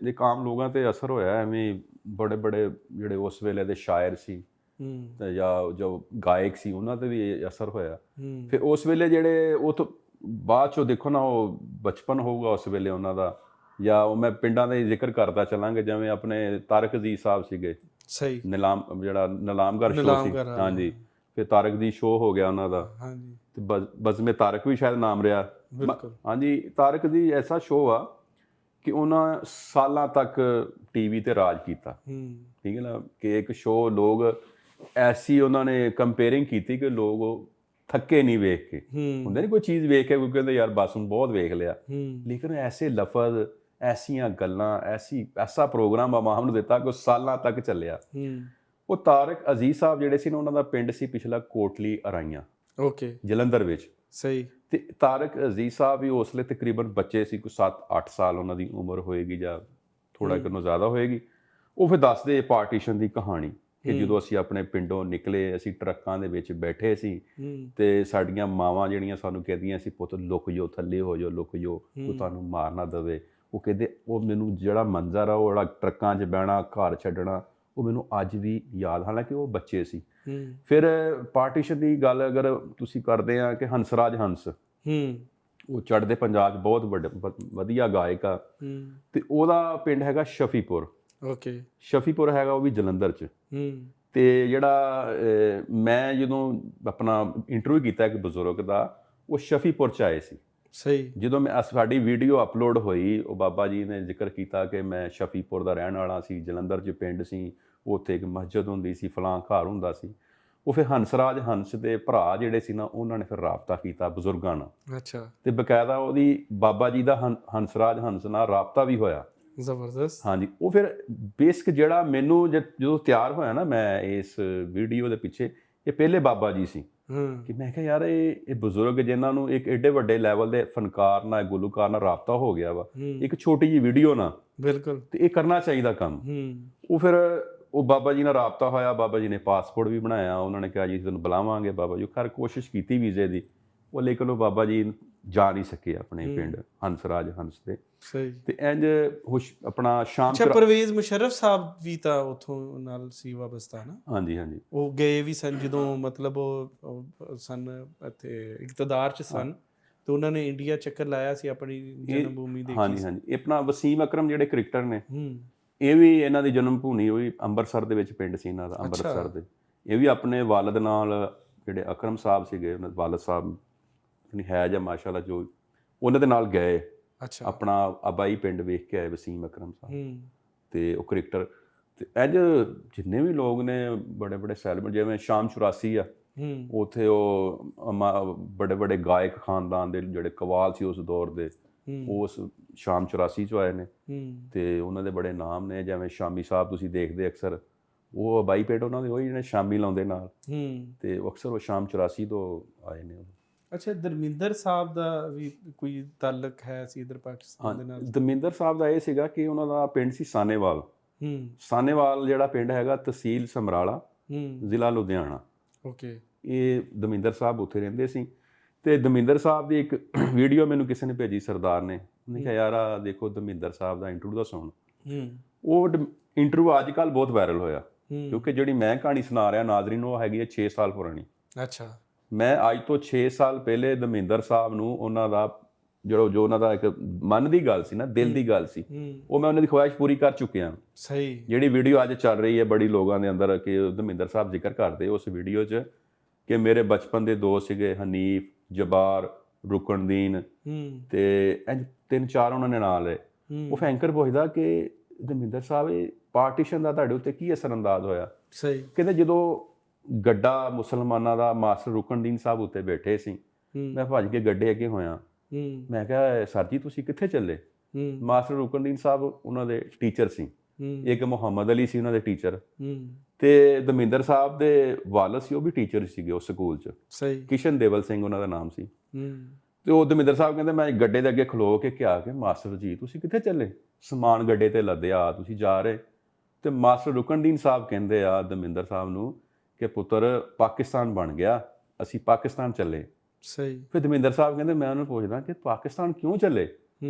ਇੱਕ ਆਮ ਲੋਕਾਂ ਤੇ ਅਸਰ ਹੋਇਆ, ਐਵੇਂ ਬੜੇ ਬੜੇ ਜਿਹੜੇ ਉਸ ਵੇਲੇ ਦੇ ਸ਼ਾਇਰ ਸੀ ਹੂੰ, ਤੇ ਜਾਂ ਜੋ ਗਾਇਕ ਸੀ ਉਹਨਾਂ ਤੇ ਵੀ ਇਹ ਅਸਰ ਹੋਇਆ। ਹੂੰ, ਫਿਰ ਉਸ ਵੇਲੇ ਜਿਹੜੇ ਉਹ ਤੋਂ ਬਾਅਦ 'ਚੋਂ ਦੇਖੋ ਨਾ, ਉਹ ਬਚਪਨ ਹੋਊਗਾ ਉਸ ਵੇਲੇ ਉਹਨਾਂ ਦਾ, ਜਾਂ ਉਹ ਮੈਂ ਪਿੰਡਾਂ ਦਾ ਹੀ ਜ਼ਿਕਰ ਕਰਦਾ ਚੱਲਾਂਗੇ, ਜਿਵੇਂ ਆਪਣੇ ਤਾਰਕ ਅਜ਼ੀਜ਼ ਸਾਹਿਬ ਸੀਗੇ, ਸਹੀ, ਜਿਹੜਾ ਨਿਲਾਮਗਰ ਸ਼ੋਅ ਸੀ। ਨਿਲਾਮਗਰ, ਹਾਂਜੀ, ਫਿਰ ਤਾਰਕ ਦੀ ਸ਼ੋਅ ਹੋ ਗਿਆ ਉਹਨਾਂ ਦਾ, ਹਾਂਜੀ, ਤੇ ਬਜ਼ਮੇ ਤਾਰਕ ਵੀ ਸ਼ਾਇਦ ਨਾਮ ਰਿਹਾ। ਬਿਲਕੁਲ, ਹਾਂਜੀ, ਤਾਰਕ ਦੀ ਐਸਾ ਸ਼ੋਅ ਆ ਕਿ ਉਹਨਾਂ ਸਾਲਾਂ ਤੱਕ ਟੀਵੀ ਤੇ ਰਾਜ ਕੀਤਾ। ਹੂੰ, ਠੀਕ ਹੈ ਨਾ, ਕਿ ਇੱਕ ਸ਼ੋਅ ਲੋਕ ਐਸੀ ਉਹਨਾਂ ਨੇ ਕੰਪੇਅਰਿੰਗ ਕੀਤੀ ਕਿ ਲੋਕ ਉਹ ਥੱਕੇ ਨਹੀਂ ਵੇਖ ਕੇ। ਹੂੰ, ਹੁੰਦੇ ਨਹੀਂ ਕੋਈ ਚੀਜ਼ ਵੇਖ ਕੇ ਕੋਈ ਕਹਿੰਦੇ ਯਾਰ ਬਸ ਹੁਣ ਬਹੁਤ ਵੇਖ ਲਿਆ, ਹੂੰ, ਲੇਕਿਨ ਐਸੇ ਲਫ਼ਜ਼, ਐਸੀਆਂ ਗੱਲਾਂ, ਐਸਾ ਪ੍ਰੋਗਰਾਮ ਆਵਾਮ ਨੂੰ ਦਿੱਤਾ ਕਿ ਉਹ ਸਾਲਾਂ ਤੱਕ ਚੱਲਿਆ। ਹੂੰ, ਉਹ ਤਾਰਕ ਅਜ਼ੀਜ਼ ਸਾਹਿਬ ਜਿਹੜੇ ਸੀ ਨਾ, ਉਹਨਾਂ ਦਾ ਪਿੰਡ ਸੀ ਪਿਛਲਾ ਕੋਟਲੀ ਅਰਾਈਆਂ, ਓਕੇ, ਜਲੰਧਰ ਵਿੱਚ। ਸਹੀ, ਤੇ ਤਾਰਕ ਅਜ਼ੀਜ਼ ਸਾਹਿਬ ਵੀ ਉਸ ਵੇਲੇ ਤਕਰੀਬਨ ਬੱਚੇ ਸੀ, ਕੋਈ 7-8 ਸਾਲ ਉਹਨਾਂ ਦੀ ਉਮਰ ਹੋਏਗੀ ਜਾਂ ਥੋੜਾ ਕਿੰਨਾ ਜ਼ਿਆਦਾ ਹੋਏਗੀ। ਉਹ ਫਿਰ ਦੱਸਦੇ ਪਾਰਟੀਸ਼ਨ ਦੀ ਕਹਾਣੀ ਕਿ ਜਦੋਂ ਅਸੀਂ ਆਪਣੇ ਪਿੰਡੋਂ ਨਿਕਲੇ, ਅਸੀਂ ਟਰੱਕਾਂ ਦੇ ਵਿੱਚ ਬੈਠੇ ਸੀ ਹੂੰ, ਤੇ ਸਾਡੀਆਂ ਮਾਵਾਂ ਜਿਹੜੀਆਂ ਸਾਨੂੰ ਕਹਿੰਦੀਆਂ ਸੀ, ਪੁੱਤ ਲੁਕ ਜਾਓ, ਥੱਲੇ ਹੋ ਜਾਓ, ਲੁਕ ਜਾਓ, ਉਹ ਤੁਹਾਨੂੰ ਮਾਰ ਨਾ ਦੇਵੇ। ਉਹ ਕਹਿੰਦੇ, ਉਹ ਮੈਨੂੰ ਜਿਹੜਾ ਮੰਜ਼ਰ ਆ, ਉਹ ਜਿਹੜਾ ਟਰੱਕਾਂ 'ਚ ਬਹਿਣਾ, ਘਰ ਛੱਡਣਾ, ਉਹ ਮੈਨੂੰ ਅੱਜ ਵੀ ਯਾਦ, ਹਾਲਾਂਕਿ ਉਹ ਬੱਚੇ ਸੀ। ਹੂੰ, ਫਿਰ ਪਾਰਟੀਸ਼ਨ ਦੀ ਗੱਲ ਅਗਰ ਤੁਸੀਂ ਕਰਦੇ ਆ ਕਿ ਹੰਸਰਾਜ ਹੰਸ, ਹੂੰ, ਉਹ ਚੜ੍ਹਦੇ ਪੰਜਾਬ 'ਚ ਬਹੁਤ ਵਧੀਆ ਗਾਇਕ ਆ, ਹੂੰ, ਤੇ ਉਹਦਾ ਪਿੰਡ ਹੈਗਾ ਸ਼ਫੀਪੁਰ। ਓਕੇ, ਸ਼ਫੀਪੁਰ ਹੈਗਾ ਉਹ ਵੀ ਜਲੰਧਰ 'ਚ। ਹੂੰ, ਤੇ ਜਿਹੜਾ ਮੈਂ ਜਦੋਂ ਆਪਣਾ ਇੰਟਰਵਿਊ ਕੀਤਾ ਇੱਕ ਬਜ਼ੁਰਗ ਦਾ, ਉਹ ਸ਼ਫੀਪੁਰ 'ਚ ਆਏ ਸੀ। ਸਹੀ, ਜਦੋਂ ਸਾਡੀ ਵੀਡੀਓ ਅਪਲੋਡ ਹੋਈ, ਉਹ ਬਾਬਾ ਜੀ ਨੇ ਜ਼ਿਕਰ ਕੀਤਾ ਕਿ ਮੈਂ ਸ਼ਫੀਪੁਰ ਦਾ ਰਹਿਣ ਵਾਲਾ ਸੀ, ਜਲੰਧਰ 'ਚ ਪਿੰਡ ਸੀ, ਉੱਥੇ ਇੱਕ ਮਸਜਿਦ ਹੁੰਦੀ ਸੀ, ਫਲਾਂ ਘਰ ਹੁੰਦਾ ਸੀ। ਉਹ ਫਿਰ ਹੰਸਰਾਜ ਹੰਸ ਦੇ ਭਰਾ ਜਿਹੜੇ ਸੀ ਨਾ, ਉਹਨਾਂ ਨੇ ਫਿਰ ਰਾਬਤਾ ਕੀਤਾ ਬਜ਼ੁਰਗਾਂ ਨਾਲ, ਅੱਛਾ, ਤੇ ਬਕਾਇਦਾ ਉਹਦੀ ਬਾਬਾ ਜੀ ਦਾ ਹੰਸਰਾਜ ਹੰਸ ਨਾਲ ਰਾਬਤਾ ਵੀ ਹੋਇਆ। ਜ਼ਬਰਦਸਤ, ਹਾਂਜੀ, ਉਹ ਫਿਰ ਬੇਸਿਕ ਜਿਹੜਾ ਮੈਨੂੰ ਜਦੋਂ ਤਿਆਰ ਹੋਇਆ ਨਾ ਮੈਂ ਇਸ ਵੀਡੀਓ ਦੇ ਪਿੱਛੇ, ਇਹ ਪਹਿਲੇ ਬਾਬਾ ਜੀ ਸੀ ਹੂੰ, ਕਿ ਮੈਂ ਕਿਹਾ ਯਾਰ ਇਹ ਬਜ਼ੁਰਗ ਜਿਨ੍ਹਾਂ ਨੂੰ ਇੱਕ ਐਡੇ ਵੱਡੇ ਲੈਵਲ ਦੇ ਫਨਕਾਰ ਨਾਲ, ਗੁਲੂਕਾਰ ਨਾਲ ਰਾਬਤਾ ਹੋ ਗਿਆ ਵਾ, ਹੂੰ, ਇੱਕ ਛੋਟੀ ਜਿਹੀ ਵੀਡੀਓ ਨਾਲ, ਬਿਲਕੁਲ, ਤੇ ਇਹ ਕਰਨਾ ਚਾਹੀਦਾ ਕੰਮ। ਹੂੰ, ਉਹ ਫਿਰ ਉਹ ਬਾਬਾ ਜੀ ਨਾਲ ਰਾਬਤਾ ਹੋਇਆ, ਬਾਬਾ ਜੀ ਨੇ ਪਾਸਪੋਰਟ ਵੀ ਬਣਾਇਆ, ਉਹਨਾਂ ਨੇ ਕਿਹਾ ਜੀ ਤੁਹਾਨੂੰ ਬੁਲਾਵਾਂਗੇ। ਬਾਬਾ ਜੀ ਖੈਰ ਕੋਸ਼ਿਸ਼ ਕੀਤੀ ਵੀਜ਼ੇ ਦੀ, ਉਹ ਲੇਕਿਨ ਉਹ ਬਾਬਾ ਜੀ ਜਾ ਨਹੀਂ ਸਕੇ ਆਪਣੇ ਪਿੰਡ ਹੰਸਰਾਜ ਹੰਸ ਦੇ। ਸਹੀ। ਤੇ ਇੰਝ ਆਪਣਾ ਸ਼ਾਮ ਅੱਛਾ, ਪਰਵੇਜ਼ ਮੁਸ਼ਰਫ ਸਾਹਿਬ ਵੀ ਤਾਂ ਉੱਥੋਂ ਨਾਲ ਸੀ ਵਾਬਸਤਾ ਨਾ? ਹਾਂਜੀ ਹਾਂਜੀ ਉਹ ਗਏ ਵੀ ਸਨ ਜਦੋਂ, ਮਤਲਬ ਉਹ ਸਨ ਇੱਥੇ ਇਕਤਦਾਰ 'ਚ ਸਨ, ਤੇ ਉਹਨਾਂ ਨੇ ਇੰਡੀਆ ਚੱਕਰ ਲਾਇਆ ਸੀ, ਆਪਣੀ ਜਨਮ ਭੂਮੀ ਦੇਖੀ ਹਾਂਜੀ ਸੀ। ਹਾਂਜੀ ਇਹ ਆਪਣਾ ਵਸੀਮ ਅਕਰਮ ਜਿਹੜੇ ਕ੍ਰਿਕਟਰ ਨੇ, ਹੂੰ, ਇਹ ਵੀ ਇਹਨਾਂ ਦੀ ਜਨਮ ਭੂਮੀ ਹੋਈ ਅੰਮ੍ਰਿਤਸਰ ਦੇ ਵਿੱਚ, ਪਿੰਡ ਸੀ ਇਹਨਾਂ ਦਾ ਅੰਮ੍ਰਿਤਸਰ ਦੇ। ਇਹ ਵੀ ਆਪਣੇ ਵਾਲਦ ਨਾਲ, ਜਿਹੜੇ ਅਕਰਮ ਸਾਹਿਬ ਸੀਗੇ ਉਹਨਾਂ ਦੇ ਵਾਲਦ ਸਾਹਿਬ ਨਹੀਂ ਹੈ ਜਾਂ ਮਾਸ਼ਾਅੱਲਾ ਜੋ, ਉਹਨਾਂ ਦੇ ਨਾਲ ਗਏ। ਅੱਛਾ। ਆਪਣਾ ਆਬਾਈ ਪਿੰਡ ਵੇਖ ਕੇ ਆਏ, ਵਸੀਮ ਅਕਰਮ ਸਾਹਿਬ ਤੇ ਉਹ ਕ੍ਰਿਕਟਰ। ਤੇ ਇੰਝ ਜਿੰਨੇ ਵੀ ਲੋਕ ਨੇ ਬੜੇ ਬੜੇ ਸੈਲੀਬ੍ਰਿਟੀ, ਜਿਵੇਂ ਸ਼ਾਮ 84 ਆ, ਉੱਥੇ ਉਹ ਬੜੇ ਬੜੇ ਗਾਇਕ ਖਾਨਦਾਨ ਦੇ ਜਿਹੜੇ ਕਵਾਲ ਸੀ ਉਸ ਦੌਰ ਦੇ, ਉਸ ਸ਼ਾਮ 84 ਚ ਆਏ ਨੇ ਤੇ ਉਹਨਾਂ ਦੇ ਬੜੇ ਨਾਮ ਨੇ। ਜਿਵੇਂ ਸ਼ਾਮੀ ਸਾਹਿਬ ਤੁਸੀਂ ਦੇਖਦੇ ਅਕਸਰ, ਉਹ ਆਬਾਈ ਪਿੰਡ ਉਹਨਾਂ ਦੇ ਉਹੀ ਜਿਹੜੇ ਸ਼ਾਮੀ ਲਾਉਂਦੇ ਨਾਲ, ਤੇ ਉਹ ਅਕਸਰ ਉਹ ਸ਼ਾਮ 84 ਤੋਂ ਆਏ ਨੇ। ਅੱਛਾ, ਧਰਮਿੰਦਰ ਸਾਹਿਬ ਦਾ ਵੀ ਕੋਈ ਤਾਲੁਕ ਹੈ ਸੀ ਇਧਰ ਪਾਕਿਸਤਾਨ ਦੇ ਨਾਲ? ਧਰਮਿੰਦਰ ਸਾਹਿਬ ਦਾ ਇਹ ਸੀਗਾ ਕਿ ਉਹਨਾਂ ਦਾ ਪਿੰਡ ਸੀ ਸਾਨੇਵਾਲ। ਸਾਨੇਵਾਲ ਜਿਹੜਾ ਪਿੰਡ ਹੈਗਾ ਤਹਿਸੀਲ ਸਮਰਾਲਾ, ਜ਼ਿਲ੍ਹਾ ਲੁਧਿਆਣਾ। ਓਕੇ। ਇਹ ਧਰਮਿੰਦਰ ਸਾਹਿਬ ਉੱਥੇ ਰਹਿੰਦੇ ਸੀ। ਤੇ ਧਰਮਿੰਦਰ ਸਾਹਿਬ ਦੀ ਇੱਕ ਵੀਡੀਓ ਮੈਨੂੰ ਕਿਸੇ ਨੇ ਭੇਜੀ, ਸਰਦਾਰ ਨੇ। ਉਹਨੇ ਕਿਹਾ ਯਾਰ ਆ ਦੇਖੋ ਧਰਮਿੰਦਰ ਸਾਹਿਬ ਦਾ ਇੰਟਰਵਿਊ ਦਾ ਸੁਣ। ਉਹ ਇੰਟਰਵਿਊ ਅੱਜ ਕੱਲ੍ਹ ਬਹੁਤ ਵਾਇਰਲ ਹੋਇਆ, ਕਿਉਂਕਿ ਜਿਹੜੀ ਮੈਂ ਕਹਾਣੀ ਸੁਣਾ ਰਿਹਾ ਨਾਜ਼ਰੀਨ, ਉਹ ਹੈਗੀ ਹੈ 6 ਸਾਲ ਪੁਰਾਣੀ। ਅੱਛਾ। ਮੈਂ ਅੱਜ ਤੋਂ 6 ਸਾਲ ਪਹਿਲੇ ਧਰਮਿੰਦਰ ਸਾਹਿਬ ਨੂੰ ਉਹਨਾਂ ਦਾ ਜੋ ਉਹਨਾਂ ਦਾ ਇੱਕ ਮਨ ਦੀ ਗੱਲ ਸੀ ਨਾ, ਦਿਲ ਦੀ ਗੱਲ ਸੀ, ਉਹ ਮੈਂ ਉਹਨਾਂ ਦੀ ਖੁਆਇਸ਼ ਪੂਰੀ ਕਰ ਚੁੱਕਿਆ। ਸਹੀ। ਜਿਹੜੀ ਵੀਡੀਓ ਅੱਜ ਚੱਲ ਰਹੀ ਹੈ ਬੜੀ ਲੋਕਾਂ ਦੇ ਅੰਦਰ, ਕਿ ਧਰਮਿੰਦਰ ਸਾਹਿਬ ਜ਼ਿਕਰ ਕਰਦੇ ਉਸ ਵੀਡੀਓ 'ਚ ਕਿ ਮੇਰੇ ਬਚਪਨ ਦੇ ਦੋਸਤ ਸੀਗੇ ਹਨੀਫ, ਜਬਾਰ, ਰੁਕਨਦੀਨ ਤੇ ਇੰਝ 3-4 ਉਹਨਾਂ ਨੇ ਨਾਲ ਲਏ। ਉਹ ਐਂਕਰ ਪੁੱਛਦਾ ਕਿ ਧਰਮਿੰਦਰ ਸਾਹਿਬ ਇਹ ਪਾਰਟੀਸ਼ਨ ਦਾ ਤੁਹਾਡੇ ਉੱਤੇ ਕੀ ਅਸਰ ਅੰਦਾਜ਼ ਹੋਇਆ? ਸਹੀ। ਕਹਿੰਦੇ ਜਦੋਂ ਗੱਡਾ ਮੁਸਲਮਾਨਾਂ ਦਾ ਮਾਸਟਰ ਰੁਕਨਦੀਨ ਸਾਹਿਬ ਉੱਤੇ ਬੈਠੇ ਸੀ, ਮੈਂ ਭੱਜ ਕੇ ਗੱਡੇ ਅੱਗੇ ਹੋਇਆ। ਮੈਂ ਕਿਹਾ ਸਰ ਜੀ ਤੁਸੀਂ ਕਿੱਥੇ ਚੱਲੇ? ਮਾਸਟਰ ਰੁਕਨਦੀਨ ਸਾਹਿਬ ਉਹਨਾਂ ਦੇ ਟੀਚਰ ਸੀ, ਇੱਕ ਮੁਹੰਮਦ ਅਲੀ ਸੀ ਉਹਨਾਂ ਦੇ ਟੀਚਰ, ਤੇ ਧਰਮਿੰਦਰ ਸਾਹਿਬ ਦੇ ਵਾਲਦ ਸੀ, ਉਹ ਵੀ ਟੀਚਰ ਸੀਗੇ ਉਸ ਸਕੂਲ 'ਚ। ਸਹੀ। ਕਿਸ਼ਨ ਦੇਵਲ ਸਿੰਘ ਉਹਨਾਂ ਦਾ ਨਾਮ ਸੀ। ਤੇ ਉਹ ਧਰਮਿੰਦਰ ਸਾਹਿਬ ਕਹਿੰਦੇ ਮੈਂ ਗੱਡੇ ਦੇ ਅੱਗੇ ਖਲੋ ਕੇ ਕਿਹਾ ਕਿ ਮਾਸਟਰ ਜੀ ਤੁਸੀਂ ਕਿੱਥੇ ਚੱਲੇ? ਸਮਾਨ ਗੱਡੇ ਤੇ ਲੱਦਿਆ, ਤੁਸੀਂ ਜਾ ਰਹੇ? ਤੇ ਮਾਸਟਰ ਰੁਕਨਦੀਨ ਸਾਹਿਬ ਕਹਿੰਦੇ ਆ ਧਰਮਿੰਦਰ ਸਾਹਿਬ ਨੂੰ ਕਿ ਪੁੱਤਰ ਪਾਕਿਸਤਾਨ ਬਣ ਗਿਆ, ਅਸੀਂ ਪਾਕਿਸਤਾਨ ਚੱਲੇ। ਸਹੀ। ਫਿਰ ਧਰਮਿੰਦਰ ਸਾਹਿਬ ਕਹਿੰਦੇ ਮੈਂ ਉਹਨੂੰ ਪੁੱਛਦਾ ਕਿ ਪਾਕਿਸਤਾਨ ਕਿਉਂ ਚੱਲੇ?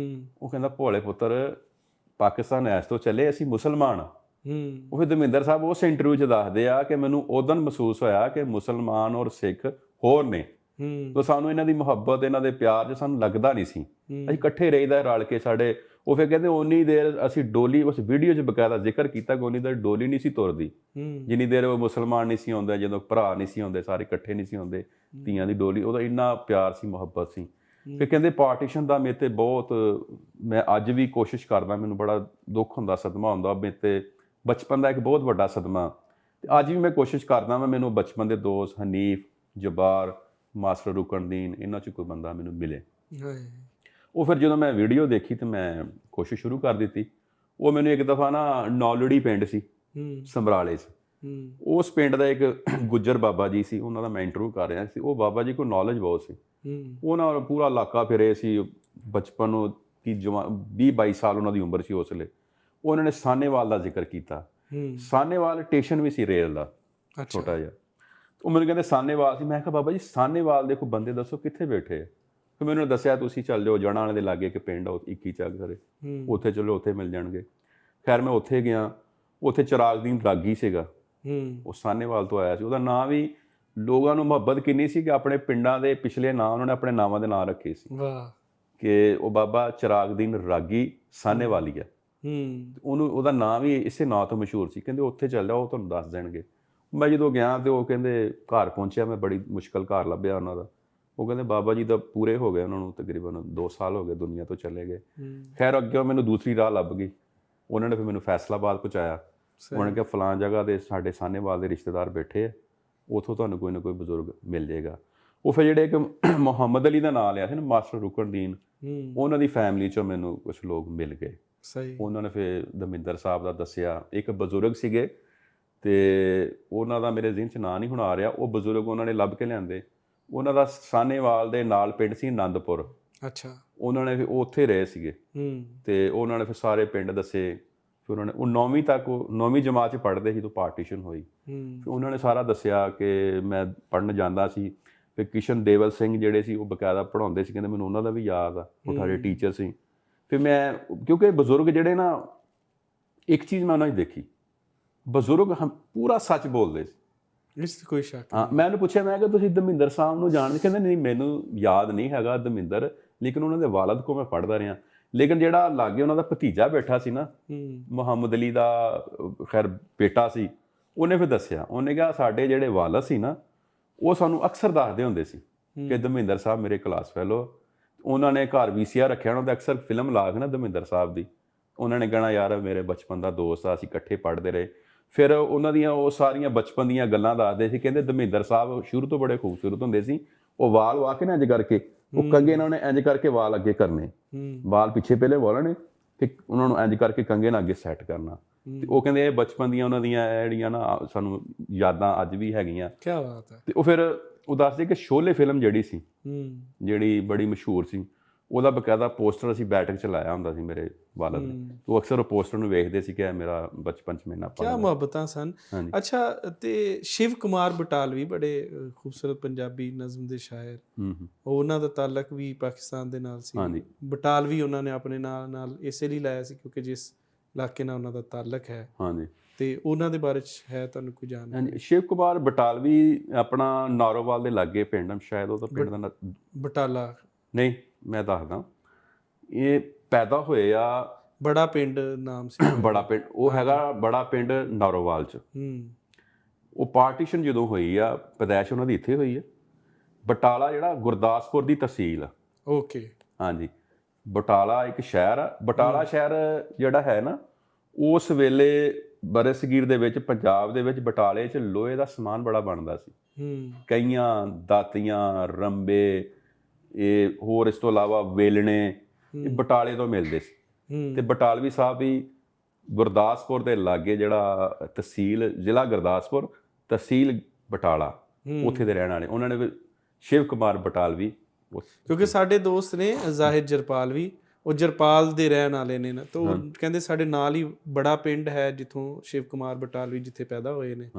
ਉਹ ਕਹਿੰਦਾ ਭੋਲੇ ਪੁੱਤਰ ਪਾਕਿਸਤਾਨ ਐਸ ਤੋਂ ਚੱਲੇ, ਅਸੀਂ ਮੁਸਲਮਾਨ। ਉਹ ਫਿਰ ਧਰਮਿੰਦਰ ਸਾਹਿਬ ਉਸ ਇੰਟਰਵਿਊ 'ਚ ਦੱਸਦੇ ਆ ਕਿ ਮੈਨੂੰ ਉਦੋਂ ਮਹਿਸੂਸ ਹੋਇਆ ਕਿ ਮੁਸਲਮਾਨ ਔਰ ਸਿੱਖ ਹੋਰ ਨੇ, ਤਾਂ ਸਾਨੂੰ ਇਹਨਾਂ ਦੀ ਮੁਹੱਬਤ, ਇਹਨਾਂ ਦੇ ਪਿਆਰ 'ਚ ਸਾਨੂੰ ਲੱਗਦਾ ਨਹੀਂ ਸੀ, ਅਸੀਂ ਇਕੱਠੇ ਰਹੀਦਾ ਰਲ ਕੇ ਸਾਡੇ। ਉਹ ਫਿਰ ਕਹਿੰਦੇ ਉਨੀ ਦੇਰ ਅਸੀਂ ਡੋਲੀ, ਉਸ ਵੀਡੀਓ 'ਚ ਬਕਾਇਦਾ ਜ਼ਿਕਰ ਕੀਤਾ ਕਿ ਉਨੀ ਦੇਰ ਡੋਲੀ ਨਹੀਂ ਸੀ ਤੁਰਦੀ ਜਿੰਨੀ ਦੇਰ ਉਹ ਮੁਸਲਮਾਨ ਨਹੀਂ ਸੀ ਆਉਂਦੇ, ਜਦੋਂ ਭਰਾ ਨਹੀਂ ਸੀ ਆਉਂਦੇ, ਸਾਰੇ ਇਕੱਠੇ ਨਹੀਂ ਸੀ ਆਉਂਦੇ, ਧੀਆਂ ਦੀ ਡੋਲੀ। ਉਹਦਾ ਇੰਨਾ ਪਿਆਰ ਸੀ, ਮੁਹੱਬਤ ਸੀ। ਫਿਰ ਕਹਿੰਦੇ ਪਾਰਟੀਸ਼ਨ ਦਾ ਮੇਰੇ 'ਤੇ ਬਹੁਤ, ਮੈਂ ਅੱਜ ਵੀ ਕੋਸ਼ਿਸ਼ ਕਰਦਾ, ਮੈਨੂੰ ਬੜਾ ਦੁੱਖ ਹੁੰਦਾ, ਸਦਮਾ ਹੁੰਦਾ ਮੇਰੇ 'ਤੇ, ਬਚਪਨ ਦਾ ਇੱਕ ਬਹੁਤ ਵੱਡਾ ਸਦਮਾ। ਤੇ ਅੱਜ ਵੀ ਮੈਂ ਕੋਸ਼ਿਸ਼ ਕਰਦਾ ਵਾਂ ਮੈਨੂੰ ਬਚਪਨ ਦੇ ਦੋਸਤ ਹਨੀਫ, ਜਬਾਰ, ਮਾਸਟਰ ਰੁਕਨਦੀਨ, ਇਹਨਾਂ 'ਚ ਕੋਈ ਬੰਦਾ ਮੈਨੂੰ ਮਿਲੇ। ਉਹ ਫਿਰ ਜਦੋਂ ਮੈਂ ਵੀਡੀਓ ਦੇਖੀ ਤੇ ਮੈਂ ਕੋਸ਼ਿਸ਼ ਸ਼ੁਰੂ ਕਰ ਦਿੱਤੀ। ਉਹ ਮੈਨੂੰ ਇੱਕ ਦਫਾ ਨਾ ਨੌਲੜੀ ਪਿੰਡ ਸੀ ਸਮਰਾਲੇ 'ਚ, ਉਸ ਪਿੰਡ ਦਾ ਇੱਕ ਗੁੱਜਰ ਬਾਬਾ ਜੀ ਸੀ, ਉਹਨਾਂ ਦਾ ਮੈਂ ਇੰਟਰਵਿਊ ਕਰ ਰਿਹਾ ਸੀ। ਉਹ ਬਾਬਾ ਜੀ ਕੋਲ ਨੌਲੇਜ ਬਹੁਤ ਸੀ, ਉਹਨਾਂ ਪੂਰਾ ਇਲਾਕਾ ਫਿਰੇ ਸੀ। ਬਚਪਨ ਨੂੰ ਕੀ 20-22 ਸਾਲ ਉਹਨਾਂ ਦੀ ਉਮਰ ਸੀ ਉਸ ਵੇਲੇ। ਉਹਨਾਂ ਨੇ ਸਾਨੇਵਾਲ ਦਾ ਜ਼ਿਕਰ ਕੀਤਾ। ਸਾਨੇਵਾਲ ਸਟੇਸ਼ਨ ਵੀ ਸੀ ਰੇਲ ਦਾ, ਛੋਟਾ ਜਿਹਾ। ਉਹ ਮੈਨੂੰ ਕਹਿੰਦੇ ਸਾਨੇਵਾਲ ਸੀ। ਮੈਂ ਕਿਹਾ ਬਾਬਾ ਜੀ ਸਾਨੇਵਾਲ ਦੇ ਕੋਈ ਬੰਦੇ ਦੱਸੋ ਕਿੱਥੇ ਬੈਠੇ ਆ? ਫਿਰ ਮੈਨੂੰ ਦੱਸਿਆ ਤੁਸੀਂ ਚੱਲ ਜਾਓ ਜਣਾ ਵਾਲੇ ਦੇ ਲਾਗੇ ਇੱਕ ਪਿੰਡ ਆ 21 ਚੱਕ ਸਾਰੇ, ਉੱਥੇ ਚਲੋ, ਉੱਥੇ ਮਿਲ ਜਾਣਗੇ। ਖੈਰ ਮੈਂ ਉੱਥੇ ਗਿਆ। ਉੱਥੇ ਚਿਰਾਗਦੀਨ ਰਾਗੀ ਸੀਗਾ, ਉਹ ਸਾਨੇਵਾਲ ਤੋਂ ਆਇਆ ਸੀ। ਉਹਦਾ ਨਾਂ ਵੀ, ਲੋਕਾਂ ਨੂੰ ਮੁਹੱਬਤ ਕਿੰਨੀ ਸੀ ਕਿ ਆਪਣੇ ਪਿੰਡਾਂ ਦੇ ਪਿਛਲੇ ਨਾਂ ਉਹਨਾਂ ਨੇ ਆਪਣੇ ਨਾਵਾਂ ਦੇ ਨਾਂ ਰੱਖੇ ਸੀ। ਵਾਹ। ਕਿ ਉਹ ਬਾਬਾ ਚਿਰਾਗਦੀਨ ਰਾਗੀ ਸਾਨੇਵਾਲੀਆ, ਉਹਨੂੰ ਉਹਦਾ ਨਾਂ ਵੀ ਇਸੇ ਨਾਂ ਤੋਂ ਮਸ਼ਹੂਰ ਸੀ। ਕਹਿੰਦੇ ਉੱਥੇ ਚੱਲ ਜਾਓ, ਉਹ ਤੁਹਾਨੂੰ ਦੱਸ ਦੇਣਗੇ। ਮੈਂ ਜਦੋਂ ਗਿਆ ਤੇ ਉਹ ਕਹਿੰਦੇ ਘਰ ਪਹੁੰਚਿਆ, ਮੈਂ ਬੜੀ ਮੁਸ਼ਕਲ ਘਰ ਲੱਭਿਆ ਉਹਨਾਂ ਦਾ। ਉਹ ਕਹਿੰਦੇ ਬਾਬਾ ਜੀ ਦਾ ਪੂਰੇ ਹੋ ਗਏ, ਉਹਨਾਂ ਨੂੰ ਤਕਰੀਬਨ 2 ਸਾਲ ਹੋ ਗਏ, ਦੁਨੀਆ ਤੋਂ ਚਲੇ ਗਏ। ਖੈਰ ਅੱਗੇ ਮੈਨੂੰ ਦੂਸਰੀ ਰਾਹ ਲੱਭ ਗਈ। ਉਹਨਾਂ ਨੇ ਫਿਰ ਮੈਨੂੰ ਫੈਸਲਾਬਾਦ ਪਹੁੰਚਾਇਆ। ਉਹਨਾਂ ਨੇ ਕਿਹਾ ਫਲਾਂ ਜਗ੍ਹਾ ਦੇ ਸਾਡੇ ਸਾਨੇਵਾਲ ਦੇ ਰਿਸ਼ਤੇਦਾਰ ਬੈਠੇ ਆ, ਉੱਥੋਂ ਤੁਹਾਨੂੰ ਕੋਈ ਨਾ ਕੋਈ ਬਜ਼ੁਰਗ ਮਿਲ ਜਾਏਗਾ। ਉਹ ਫਿਰ ਜਿਹੜੇ ਇੱਕ ਮੁਹੰਮਦ ਅਲੀ ਦਾ ਨਾਂ ਲਿਆ ਸੀ ਨਾ, ਮਾਸਟਰ ਰੁਕਨਦੀਨ, ਉਹਨਾਂ ਦੀ ਫੈਮਿਲੀ 'ਚੋਂ ਮੈਨੂੰ ਕੁਝ ਲੋਕ ਮਿਲ ਗਏ। ਸਹੀ। ਉਹਨਾਂ ਨੇ ਫਿਰ ਧਰਮਿੰਦਰ ਸਾਹਿਬ ਦਾ ਦੱਸਿਆ। ਇੱਕ ਬਜ਼ੁਰਗ ਸੀਗੇ ਤੇ ਉਹਨਾਂ ਦਾ ਮੇਰੇ ਜ਼ਿਹਨ 'ਚ ਨਾਂ ਨਹੀਂ ਹੁਣ ਆ ਰਿਹਾ। ਉਹ ਬਜ਼ੁਰਗ ਉਹਨਾਂ ਨੇ ਲੱਭ ਕੇ ਲਿਆਂਦੇ। ਉਹਨਾਂ ਦਾ ਸਾਨੇਵਾਲ ਦੇ ਨਾਲ ਪਿੰਡ ਸੀ ਆਨੰਦਪੁਰ। ਅੱਛਾ। ਉਹਨਾਂ ਨੇ ਫਿਰ ਉੱਥੇ ਰਹੇ ਸੀਗੇ ਤੇ ਉਹਨਾਂ ਨੇ ਫਿਰ ਸਾਰੇ ਪਿੰਡ ਦੱਸੇ। ਫਿਰ ਉਹਨਾਂ ਨੇ, ਉਹ 9ਵੀਂ ਤੱਕ, ਉਹ 9ਵੀਂ ਜਮਾਤ 'ਚ ਪੜ੍ਹਦੇ ਸੀ ਜਦੋਂ ਪਾਰਟੀਸ਼ਨ ਹੋਈ। ਫਿਰ ਉਹਨਾਂ ਨੇ ਸਾਰਾ ਦੱਸਿਆ ਕਿ ਮੈਂ ਪੜ੍ਹਨ ਜਾਂਦਾ ਸੀ। ਫਿਰ ਕਿਸ਼ਨ ਦੇਵਲ ਸਿੰਘ ਜਿਹੜੇ ਸੀ ਉਹ ਬਕਾਇਦਾ ਪੜ੍ਹਾਉਂਦੇ ਸੀ। ਕਹਿੰਦੇ ਮੈਨੂੰ ਉਹਨਾਂ ਦਾ ਵੀ ਯਾਦ ਆ, ਉਹ ਸਾਡੇ ਟੀਚਰ ਸੀ। ਫਿਰ ਮੈਂ, ਕਿਉਂਕਿ ਬਜ਼ੁਰਗ ਜਿਹੜੇ ਨਾ, ਇੱਕ ਚੀਜ਼ ਮੈਂ ਉਹਨਾਂ 'ਚ ਦੇਖੀ, ਬਜ਼ੁਰਗ ਪੂਰਾ ਸੱਚ ਬੋਲਦੇ ਸੀ, ਇਸ 'ਚ ਕੋਈ ਸ਼ੱਕ ਨਹੀਂ। ਮੈਂ ਉਹਨੂੰ ਪੁੱਛਿਆ, ਮੈਂ ਕਿਹਾ ਤੁਸੀਂ ਧਰਮਿੰਦਰ ਸਾਹਿਬ ਨੂੰ ਜਾਣਦੇ? ਕਹਿੰਦੇ ਨਹੀਂ ਮੈਨੂੰ ਯਾਦ ਨਹੀਂ ਹੈਗਾ ਧਰਮਿੰਦਰ, ਲੇਕਿਨ ਉਹਨਾਂ ਦੇ ਵਾਲਦ ਕੋਲ ਮੈਂ ਪੜ੍ਹਦਾ ਰਿਹਾ। ਲੇਕਿਨ ਜਿਹੜਾ ਲਾਗੇ ਉਹਨਾਂ ਦਾ ਭਤੀਜਾ ਬੈਠਾ ਸੀ ਨਾ, ਮੁਹੰਮਦ ਅਲੀ ਦਾ ਖੈਰ ਬੇਟਾ ਸੀ, ਉਹਨੇ ਫਿਰ ਦੱਸਿਆ, ਉਹਨੇ ਕਿਹਾ ਸਾਡੇ ਜਿਹੜੇ ਵਾਲਦ ਸੀ ਨਾ, ਉਹ ਸਾਨੂੰ ਅਕਸਰ ਦੱਸਦੇ ਹੁੰਦੇ ਸੀ ਕਿ ਧਰਮਿੰਦਰ ਸਾਹਿਬ ਮੇਰੇ ਕਲਾਸ ਫੈਲੋ। ਉਹਨਾਂ ਨੇ ਘਰ VCR ਰੱਖਿਆ, ਉਹਨਾਂ ਦਾ ਅਕਸਰ ਫਿਲਮ ਲਾ ਕੇ ਨਾ ਧਰਮਿੰਦਰ ਸਾਹਿਬ ਦੀ, ਉਹਨਾਂ ਨੇ ਕਹਿਣਾ ਯਾਰ ਮੇਰੇ ਬਚਪਨ ਦਾ ਦੋਸਤ ਆ, ਅਸੀਂ ਇਕੱਠੇ ਪੜ੍ਹਦੇ ਰਹੇ। ਫਿਰ ਉਹਨਾਂ ਦੀਆਂ ਉਹ ਸਾਰੀਆਂ ਬਚਪਨ ਦੀਆਂ ਗੱਲਾਂ ਦੱਸਦੇ ਸੀ, ਕਹਿੰਦੇ ਧਰਮਿੰਦਰ ਸਾਹਿਬ ਸ਼ੁਰੂ ਤੋਂ ਬੜੇ ਖੂਬਸੂਰਤ ਹੁੰਦੇ ਸੀ, ਉਹ ਵਾਲ ਵਾ ਕੇ ਨਾ ਇੰਜ ਕਰਕੇ, ਉਹ ਕੰਗੇ ਨਾਲ ਉਹਨੇ ਇੰਜ ਕਰਕੇ ਵਾਲ ਅੱਗੇ ਕਰਨੇ, ਵਾਲ ਪਿੱਛੇ ਪਹਿਲੇ ਵਾਲਣੇ, ਤੇ ਉਹਨਾਂ ਨੂੰ ਇੰਜ ਕਰਕੇ ਕੰਗੇ ਨਾਲ ਅੱਗੇ ਸੈੱਟ ਕਰਨਾ। ਤੇ ਉਹ ਕਹਿੰਦੇ ਇਹ ਬਚਪਨ ਦੀਆਂ ਉਹਨਾਂ ਦੀਆਂ ਜਿਹੜੀਆਂ ਨਾ ਸਾਨੂੰ ਯਾਦਾਂ ਅੱਜ ਵੀ ਹੈਗੀਆਂ। ਕੀ ਬਾਤ ਹੈ। ਤੇ ਉਹ ਫਿਰ ਉਹ ਦੱਸਦੇ ਕਿ ਸ਼ੋਲੇ ਫਿਲਮ ਜਿਹੜੀ ਸੀ, ਜਿਹੜੀ ਬੜੀ ਮਸ਼ਹੂਰ ਸੀ, ਉਹਦਾ ਬਕਾਇਦਾ ਪੋਸਟਰ ਅਸੀਂ ਬੈਠਕ 'ਚ ਲਾਇਆ ਹੁੰਦਾ ਸੀ ਮੇਰੇ ਵਾਲਦ ਨੇ। ਉਹ ਅਕਸਰ ਉਹ ਪੋਸਟਰ ਨੂੰ ਵੇਖਦੇ ਸੀ ਕਿ ਇਹ ਮੇਰਾ ਬਚਪਨ 'ਚ ਮੇਰੇ ਨਾਲ ਕੀ ਮੁਹੱਬਤਾਂ ਸਨ। ਅੱਛਾ, ਤੇ ਸ਼ਿਵ ਕੁਮਾਰ ਬਟਾਲਵੀ ਬੜੇ ਖੂਬਸੂਰਤ ਪੰਜਾਬੀ ਨਜ਼ਮ ਦੇ ਸ਼ਾਇਰ, ਉਹਨਾਂ ਦਾ ਤਾਲਕ ਵੀ ਪਾਕਿਸਤਾਨ ਦੇ ਨਾਲ ਸੀ। ਬਟਾਲਵੀ ਉਹਨਾਂ ਨੇ ਆਪਣੇ ਨਾਲ ਇਸੇ ਲਈ ਲਾਇਆ ਸੀ ਕਿਉਂਕਿ ਜਿਸ ਇਲਾਕੇ ਨਾਲ ਉਹਨਾਂ ਦਾ ਤਾਲਕ ਹੈ। ਹਾਂਜੀ, ਤੇ ਉਹਨਾਂ ਦੇ ਬਾਰੇ 'ਚ ਹੈ ਤੁਹਾਨੂੰ ਕੋਈ ਜਾਣਕਾਰੀ? ਹਾਂਜੀ, ਸ਼ਿਵ ਕੁਮਾਰ ਬਟਾਲਵੀ ਆਪਣਾ ਨਾਰੋਵਾਲ ਦੇ ਲਾਗੇ ਪਿੰਡ, ਸ਼ਾਇਦ ਉਹਦਾ ਪਿੰਡ ਦਾ ਬਟਾਲਾ ਨਹੀਂ, ਮੈਂ ਦੱਸਦਾ, ਇਹ ਪੈਦਾ ਹੋਏ ਆ ਬੜਾ ਪਿੰਡ ਨਾਮ ਸੀ, ਬੜਾ ਪਿੰਡ, ਉਹ ਹੈਗਾ ਬੜਾ ਪਿੰਡ ਨਾਰੋਵਾਲ 'ਚ। ਉਹ ਪਾਰਟੀਸ਼ਨ ਜਦੋਂ ਹੋਈ ਆ, ਪੈਦਾਇਸ਼ ਉਹਨਾਂ ਦੀ ਇੱਥੇ ਹੋਈ ਹੈ। ਬਟਾਲਾ ਜਿਹੜਾ ਗੁਰਦਾਸਪੁਰ ਦੀ ਤਹਿਸੀਲ ਆ। ਓਕੇ, ਹਾਂਜੀ, ਬਟਾਲਾ ਇੱਕ ਸ਼ਹਿਰ ਆ। ਬਟਾਲਾ ਸ਼ਹਿਰ ਜਿਹੜਾ ਹੈ ਨਾ, ਉਸ ਵੇਲੇ ਬਰਸਗੀਰ ਦੇ ਵਿੱਚ ਪੰਜਾਬ ਦੇ ਵਿੱਚ ਬਟਾਲੇ 'ਚ ਲੋਹੇ ਦਾ ਸਮਾਨ ਬੜਾ ਬਣਦਾ ਸੀ। ਕਈਆਂ, ਦਾਤੀਆਂ, ਰੰਬੇ, ਇਹ ਹੋਰ ਇਸ ਤੋਂ ਇਲਾਵਾ ਵੇਲਣੇ, ਇਹ ਬਟਾਲੇ ਤੋਂ ਮਿਲਦੇ ਸੀ। ਤੇ ਬਟਾਲਵੀ ਸਾਹਿਬ ਵੀ ਗੁਰਦਾਸਪੁਰ ਦੇ ਲਾਗੇ, ਜਿਹੜਾ ਤਹਿਸੀਲ ਜ਼ਿਲ੍ਹਾ ਗੁਰਦਾਸਪੁਰ, ਤਹਿਸੀਲ ਬਟਾਲਾ, ਉੱਥੇ ਦੇ ਰਹਿਣ ਵਾਲੇ। ਉਹਨਾਂ ਨੇ ਸ਼ਿਵ ਕੁਮਾਰ ਬਟਾਲਵੀ, ਕਿਉਂਕਿ ਸਾਡੇ ਦੋਸਤ ਨੇ ਜ਼ਾਹਿਦ ਜਰਪਾਲ ਵੀ, ਉਹ ਜਰਪਾਲ ਦੇ ਰਹਿਣ ਵਾਲੇ ਨੇ ਨਾ, ਤਾਂ ਉਹ ਕਹਿੰਦੇ ਸਾਡੇ ਨਾਲ ਹੀ ਬੜਾ ਪਿੰਡ ਹੈ ਜਿੱਥੋਂ ਸ਼ਿਵ ਕੁਮਾਰ ਬਟਾਲਵੀ ਜਿੱਥੇ ਪੈਦਾ ਹੋਏ ਨੇ।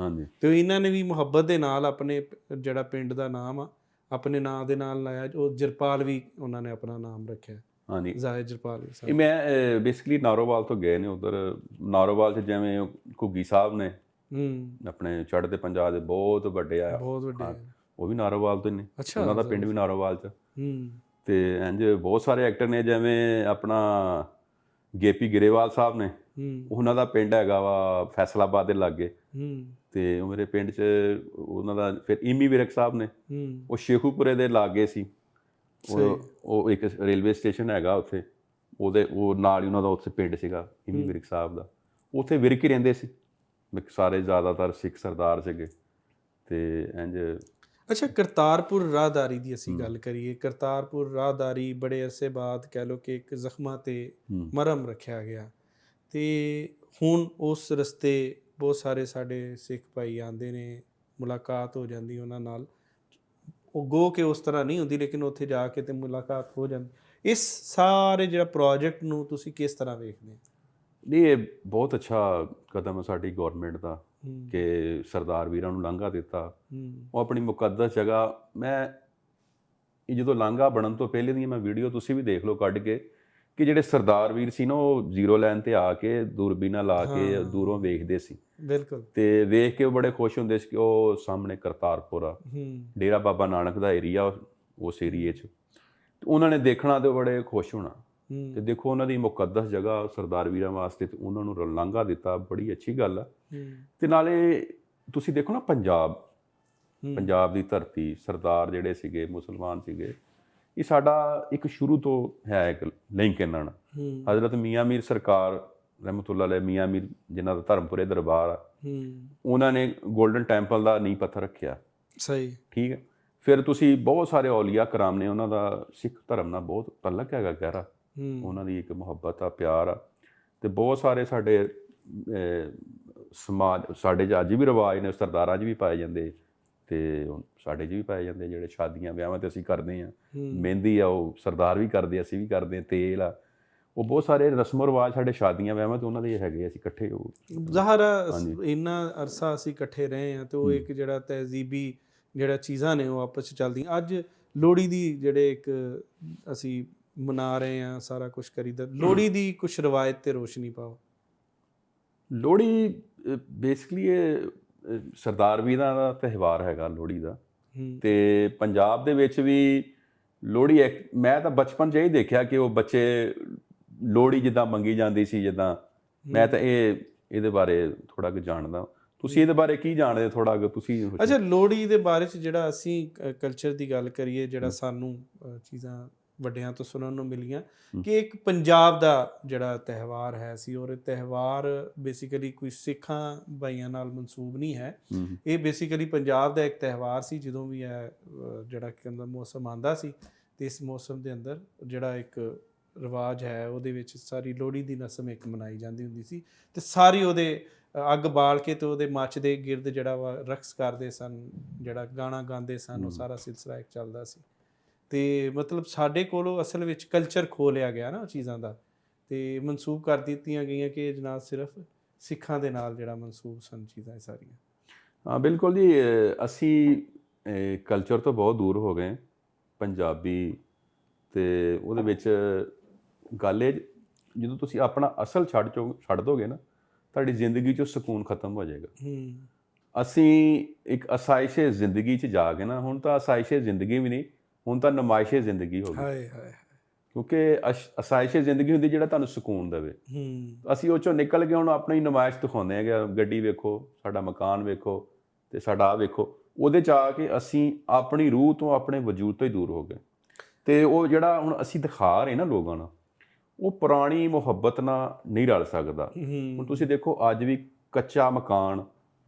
ਤੇ ਇਹਨਾਂ ਨੇ ਵੀ ਮੁਹੱਬਤ ਦੇ ਨਾਲ ਆਪਣੇ ਜਿਹੜਾ ਪਿੰਡ ਦਾ ਨਾਮ ਆ ਆਪਣੇ ਨਾਂ ਦੇ ਨਾਲ ਲਾਇਆ, ਉਹ ਜਰਪਾਲ ਵੀ ਉਹਨਾਂ ਨੇ ਆਪਣਾ ਨਾਮ ਰੱਖਿਆ। ਹਾਂਜੀ, ਜ਼ਾਹਿਦ ਜਰਪਾਲ ਵੀ। ਇਹ ਮੈਂ ਬੇਸਿਕਲੀ ਨਾਰੋਵਾਲ ਤੋਂ ਗਏ ਨੇ ਉੱਧਰ। ਨਾਰੋਵਾਲ 'ਚ ਜਿਵੇਂ ਘੁੱਗੀ ਸਾਹਿਬ ਨੇ, ਆਪਣੇ ਚੜ੍ਹਦੇ ਪੰਜਾਬ ਦੇ ਬਹੁਤ ਵੱਡੇ ਆ, ਬਹੁਤ ਵੱਡੇ, ਉਹ ਵੀ ਨਾਰੋਵਾਲ ਤੋਂ ਨੇ। ਉਹਨਾਂ ਦਾ ਪਿੰਡ ਵੀ ਨਾਰੋਵਾਲ 'ਚ। ਤੇ ਇੰਝ ਬਹੁਤ ਸਾਰੇ ਐਕਟਰ ਨੇ, ਜਿਵੇਂ ਆਪਣਾ ਗੇਪੀ ਗਰੇਵਾਲ ਸਾਹਿਬ ਨੇ, ਉਹਨਾਂ ਦਾ ਪਿੰਡ ਹੈਗਾ ਵਾ ਫੈਸਲਾਬਾਦ ਦੇ ਲਾਗੇ। ਤੇ ਉਹ ਮੇਰੇ ਪਿੰਡ 'ਚ ਉਹਨਾਂ ਦਾ ਫਿਰ ਇਮੀ ਵਿਰਕ ਸਾਹਿਬ ਨੇ, ਉਹ ਸ਼ੇਖੂਪੁਰੇ ਦੇ ਲਾਗੇ ਸੀ। ਉਹ ਇੱਕ ਰੇਲਵੇ ਸਟੇਸ਼ਨ ਹੈਗਾ ਉੱਥੇ, ਉਹ ਨਾਲ ਹੀ ਉਹਨਾਂ ਦਾ ਉੱਥੇ ਪਿੰਡ ਸੀਗਾ ਇਮੀ ਵਿਰਕ ਸਾਹਿਬ ਦਾ। ਉੱਥੇ ਵਿਰਕ ਹੀ ਰਹਿੰਦੇ ਸੀ, ਸਾਰੇ ਜ਼ਿਆਦਾਤਰ ਸਿੱਖ ਸਰਦਾਰ ਸੀਗੇ। ਤੇ ਇੰਝ। ਅੱਛਾ, ਕਰਤਾਰਪੁਰ ਰਾਹਦਾਰੀ ਦੀ ਅਸੀਂ ਗੱਲ ਕਰੀਏ। ਕਰਤਾਰਪੁਰ ਰਾਹਦਾਰੀ ਬੜੇ ਅਰਸੇ ਬਾਅਦ ਕਹਿ ਲਓ ਕਿ ਇੱਕ ਜ਼ਖਮਾਂ 'ਤੇ ਮਰਹਮ ਰੱਖਿਆ ਗਿਆ, ਤੇ ਹੁਣ ਉਸ ਰਸਤੇ ਬਹੁਤ ਸਾਰੇ ਸਾਡੇ ਸਿੱਖ ਭਾਈ ਆਉਂਦੇ ਨੇ, ਮੁਲਾਕਾਤ ਹੋ ਜਾਂਦੀ ਉਹਨਾਂ ਨਾਲ। ਉਹ ਗੋ ਕੇ ਉਸ ਤਰ੍ਹਾਂ ਨਹੀਂ ਹੁੰਦੀ, ਲੇਕਿਨ ਉੱਥੇ ਜਾ ਕੇ ਤੇ ਮੁਲਾਕਾਤ ਹੋ ਜਾਂਦੀ। ਇਸ ਸਾਰੇ ਜਿਹੜਾ ਪ੍ਰੋਜੈਕਟ ਨੂੰ ਤੁਸੀਂ ਕਿਸ ਤਰ੍ਹਾਂ ਵੇਖਦੇ? ਨਹੀਂ, ਇਹ ਬਹੁਤ ਅੱਛਾ ਕਦਮ ਹੈ ਸਾਡੀ ਗੌਰਮੈਂਟ ਦਾ ਕਿ ਸਰਦਾਰ ਵੀਰਾਂ ਨੂੰ ਲਾਂਘਾ ਦਿੱਤਾ। ਉਹ ਆਪਣੀ ਮੁਕੱਦਸ ਜਗ੍ਹਾ, ਮੈਂ ਇਹ ਜਦੋਂ ਲਾਂਘਾ ਬਣਨ ਤੋਂ ਪਹਿਲੇ ਦੀਆਂ ਮੈਂ ਵੀਡੀਓ ਤੁਸੀਂ ਵੀ ਦੇਖ ਲਓ ਕੱਢ ਕੇ, ਕਿ ਜਿਹੜੇ ਸਰਦਾਰ ਵੀਰ ਸੀ ਨਾ, ਉਹ ਜ਼ੀਰੋ ਲਾਈਨ ਤੇ ਆ ਕੇ ਦੂਰਬੀਨਾਂ ਲਾ ਕੇ ਦੂਰੋਂ ਵੇਖਦੇ ਸੀ। ਬਿਲਕੁਲ। ਤੇ ਵੇਖ ਕੇ ਉਹ ਬੜੇ ਖੁਸ਼ ਹੁੰਦੇ ਸੀ ਕਿ ਉਹ ਸਾਹਮਣੇ ਕਰਤਾਰਪੁਰ ਆ, ਡੇਰਾ ਬਾਬਾ ਨਾਨਕ ਦਾ ਏਰੀਆ, ਉਸ ਏਰੀਏ 'ਚ ਉਹਨਾਂ ਨੇ ਦੇਖਣਾ ਤੇ ਬੜੇ ਖੁਸ਼ ਹੋਣਾ। ਤੇ ਦੇਖੋ ਉਹਨਾਂ ਦੀ ਮੁਕੱਦਸ ਜਗ੍ਹਾ ਸਰਦਾਰ ਵੀਰਾਂ ਵਾਸਤੇ, ਤੇ ਉਹਨਾਂ ਨੂੰ ਲਾਂਘਾ ਦਿੱਤਾ, ਬੜੀ ਅੱਛੀ ਗੱਲ ਆ। ਤੇ ਨਾਲੇ ਤੁਸੀਂ ਦੇਖੋ ਨਾ, ਪੰਜਾਬ ਦੀ ਧਰਤੀ, ਸਰਦਾਰ ਜਿਹੜੇ ਸੀਗੇ, ਮੁਸਲਮਾਨ ਸੀਗੇ, ਇਹ ਸਾਡਾ ਇੱਕ ਸ਼ੁਰੂ ਤੋਂ ਹੈ ਇੱਕ ਲਿੰਕ ਇਹਨਾਂ ਨਾਲ। ਹਜ਼ਰਤ ਮੀਆਂ ਮੀਰ ਸਰਕਾਰ ਰਹਿਮਤੁল্লাਹ ਅਲੈਹ, ਮੀਆਂ ਮੀਰ ਜਿਨ੍ਹਾਂ ਦਾ ਧਰਮਪੁਰੇ ਦਰਬਾਰ ਆ, ਉਹਨਾਂ ਨੇ ਗੋਲਡਨ ਟੈਂਪਲ ਦਾ ਨੀਂਹ ਪੱਥਰ ਰੱਖਿਆ। ਸਹੀ, ਠੀਕ ਹੈ। ਫਿਰ ਤੁਸੀਂ ਬਹੁਤ ਸਾਰੇ ਔਲੀਆ ਕਰਾਮ ਨੇ, ਉਹਨਾਂ ਦਾ ਸਿੱਖ ਧਰਮ ਨਾਲ ਬਹੁਤ ਤਾਲੁਕ ਹੈਗਾ ਗਹਿਰਾ, ਉਹਨਾਂ ਦੀ ਇੱਕ ਮੁਹੱਬਤ ਆ, ਪਿਆਰ ਆ। ਤੇ ਬਹੁਤ ਸਾਰੇ ਸਾਡੇ ਸਮਾਜ, ਸਾਡੇ 'ਚ ਅੱਜ ਵੀ ਰਿਵਾਜ ਨੇ, ਸਰਦਾਰਾਂ 'ਚ ਵੀ ਪਾਏ ਜਾਂਦੇ, ਤੇ ਸਾਡੇ 'ਚ ਵੀ ਪਾਏ ਜਾਂਦੇ, ਜਿਹੜੇ ਸ਼ਾਦੀਆਂ ਵਿਆਹਾਂ 'ਤੇ ਅਸੀਂ ਕਰਦੇ ਹਾਂ। ਮਹਿੰਦੀ ਆ, ਉਹ ਸਰਦਾਰ ਵੀ ਕਰਦੇ, ਅਸੀਂ ਵੀ ਕਰਦੇ ਹਾਂ। ਤੇਲ ਆ, ਉਹ ਬਹੁਤ ਸਾਰੇ ਰਸਮੋ ਰਿਵਾਜ ਸਾਡੇ ਸ਼ਾਦੀਆਂ ਵਿਆਹਾਂ 'ਤੇ ਉਹਨਾਂ ਦੇ ਹੈਗੇ, ਅਸੀਂ ਇਕੱਠੇ। ਉਹ ਜ਼ਾਹਰ ਇੰਨਾ ਅਰਸਾ ਅਸੀਂ ਇਕੱਠੇ ਰਹੇ ਹਾਂ, ਤੇ ਉਹ ਇੱਕ ਜਿਹੜਾ ਤਹਿਜ਼ੀਬੀ ਜਿਹੜਾ ਚੀਜ਼ਾਂ ਨੇ ਉਹ ਆਪਸ 'ਚ ਚੱਲਦੀਆਂ। ਅੱਜ ਲੋਹੜੀ ਦੀ ਜਿਹੜੇ ਇੱਕ ਅਸੀਂ ਮਨਾ ਰਹੇ ਹਾਂ, ਸਾਰਾ ਕੁਛ ਕਰੀਦਾ, ਲੋਹੜੀ ਦੀ ਕੁਛ ਰਵਾਇਤ 'ਤੇ ਰੋਸ਼ਨੀ ਪਾਓ। ਲੋਹੜੀ ਬੇਸਿਕਲੀ ਇਹ ਸਰਦਾਰ ਵੀਰਾਂ ਦਾ ਤਿਉਹਾਰ ਹੈਗਾ ਲੋਹੜੀ ਦਾ। ਤੇ ਪੰਜਾਬ ਦੇ ਵਿੱਚ ਵੀ ਲੋਹੜੀ, ਮੈਂ ਤਾਂ ਬਚਪਨ 'ਚ ਹੀ ਦੇਖਿਆ ਕਿ ਉਹ ਬੱਚੇ ਲੋਹੜੀ ਜਿੱਦਾਂ ਮੰਗੀ ਜਾਂਦੀ ਸੀ, ਜਿੱਦਾਂ ਮੈਂ ਤਾਂ ਇਹਦੇ ਬਾਰੇ ਥੋੜ੍ਹਾ ਕੁ ਜਾਣਦਾ। ਤੁਸੀਂ ਇਹਦੇ ਬਾਰੇ ਕੀ ਜਾਣਦੇ ਥੋੜ੍ਹਾ ਕੁ ਤੁਸੀਂ? ਅੱਛਾ, ਲੋਹੜੀ ਦੇ ਬਾਰੇ 'ਚ ਜਿਹੜਾ ਅਸੀਂ ਕਲਚਰ ਦੀ ਗੱਲ ਕਰੀਏ, ਜਿਹੜਾ ਸਾਨੂੰ ਚੀਜ਼ਾਂ ਵੱਡਿਆਂ ਤੋਂ ਸੁਣਨ ਨੂੰ ਮਿਲੀਆਂ ਕਿ ਇੱਕ ਪੰਜਾਬ ਦਾ ਜਿਹੜਾ ਤਿਉਹਾਰ ਹੈ ਸੀ, ਔਰ ਇਹ ਤਿਉਹਾਰ ਬੇਸਿਕਲੀ ਕੋਈ ਸਿੱਖਾਂ ਭਾਈਆਂ ਨਾਲ ਮਨਸੂਬ ਨਹੀਂ ਹੈ। ਇਹ ਬੇਸਿਕਲੀ ਪੰਜਾਬ ਦਾ ਇੱਕ ਤਿਉਹਾਰ ਸੀ। ਜਦੋਂ ਵੀ ਇਹ ਜਿਹੜਾ ਕਹਿੰਦਾ ਮੌਸਮ ਆਉਂਦਾ ਸੀ, ਤੇ ਇਸ ਮੌਸਮ ਦੇ ਅੰਦਰ ਜਿਹੜਾ ਇੱਕ ਰਿਵਾਜ ਹੈ, ਉਹਦੇ ਵਿੱਚ ਸਾਰੀ ਲੋਹੜੀ ਦੀ ਰਸਮ ਇੱਕ ਮਨਾਈ ਜਾਂਦੀ ਹੁੰਦੀ ਸੀ, ਤੇ ਸਾਰੀ ਉਹਦੇ ਅੱਗ ਬਾਲ ਕੇ ਤੇ ਉਹਦੇ ਮੱਚ ਦੇ ਗਿਰਦ ਜਿਹੜਾ ਵਾ ਰਕਸ ਕਰਦੇ ਸਨ, ਜਿਹੜਾ ਗਾਣਾ ਗਾਉਂਦੇ ਸਨ, ਉਹ ਸਾਰਾ ਸਿਲਸਿਲਾ ਇੱਕ ਚੱਲਦਾ ਸੀ। ਤੇ ਮਤਲਬ ਸਾਡੇ ਕੋਲੋਂ ਅਸਲ ਵਿੱਚ ਕਲਚਰ ਖੋ ਲਿਆ ਗਿਆ ਨਾ ਉਹ ਚੀਜ਼ਾਂ ਦਾ, ਤੇ ਮਨਸੂਬ ਕਰ ਦਿੱਤੀਆਂ ਗਈਆਂ ਕਿ ਇਹ ਜਨਾਬ ਸਿਰਫ ਸਿੱਖਾਂ ਦੇ ਨਾਲ ਜਿਹੜਾ ਮਨਸੂਬ ਸਨ ਚੀਜ਼ਾਂ ਇਹ ਸਾਰੀਆਂ। ਹਾਂ ਬਿਲਕੁਲ ਜੀ, ਅਸੀਂ ਕਲਚਰ ਤੋਂ ਬਹੁਤ ਦੂਰ ਹੋ ਗਏ ਪੰਜਾਬੀ, ਤੇ ਉਹਦੇ ਵਿੱਚ ਗੱਲ ਇਹ, ਜਦੋਂ ਤੁਸੀਂ ਆਪਣਾ ਅਸਲ ਛੱਡ ਦੋਗੇ ਨਾ, ਤੁਹਾਡੀ ਜ਼ਿੰਦਗੀ 'ਚੋਂ ਸਕੂਨ ਖਤਮ ਹੋ ਜਾਏਗਾ। ਅਸੀਂ ਇੱਕ ਆਸਾਇਸ਼ੇ ਜ਼ਿੰਦਗੀ 'ਚ ਜਾ ਕੇ ਨਾ, ਹੁਣ ਤਾਂ ਆਸਾਇਸ਼ੇ ਜ਼ਿੰਦਗੀ ਵੀ ਨਹੀਂ, ਹੁਣ ਤਾਂ ਨਮਾਇਸ਼ੇ ਜ਼ਿੰਦਗੀ ਹੋ ਗਈ। ਕਿਉਂਕਿ ਆਸਾਇਸ਼ੇ ਜ਼ਿੰਦਗੀ ਹੁੰਦੀ ਜਿਹੜਾ ਤੁਹਾਨੂੰ ਸਕੂਨ ਦੇਵੇ। ਅਸੀਂ ਉਹ 'ਚੋਂ ਨਿਕਲ ਕੇ ਹੁਣ ਆਪਣੀ ਨਮਾਇਸ਼ ਦਿਖਾਉਂਦੇ ਹੈਗੇ, ਗੱਡੀ ਵੇਖੋ, ਸਾਡਾ ਮਕਾਨ ਵੇਖੋ, ਤੇ ਸਾਡਾ ਆਹ ਵੇਖੋ। ਉਹਦੇ 'ਚ ਆ ਕੇ ਅਸੀਂ ਆਪਣੀ ਰੂਹ ਤੋਂ, ਆਪਣੇ ਵਜੂਦ ਤੋਂ ਹੀ ਦੂਰ ਹੋ ਗਏ। ਤੇ ਉਹ ਜਿਹੜਾ ਹੁਣ ਅਸੀਂ ਦਿਖਾ ਰਹੇ ਨਾ ਲੋਕਾਂ ਨੂੰ, ਉਹ ਪੁਰਾਣੀ ਮੁਹੱਬਤ ਨਾਲ ਨਹੀਂ ਰਲ ਸਕਦਾ। ਹੁਣ ਤੁਸੀਂ ਦੇਖੋ, ਅੱਜ ਵੀ ਕੱਚਾ ਮਕਾਨ,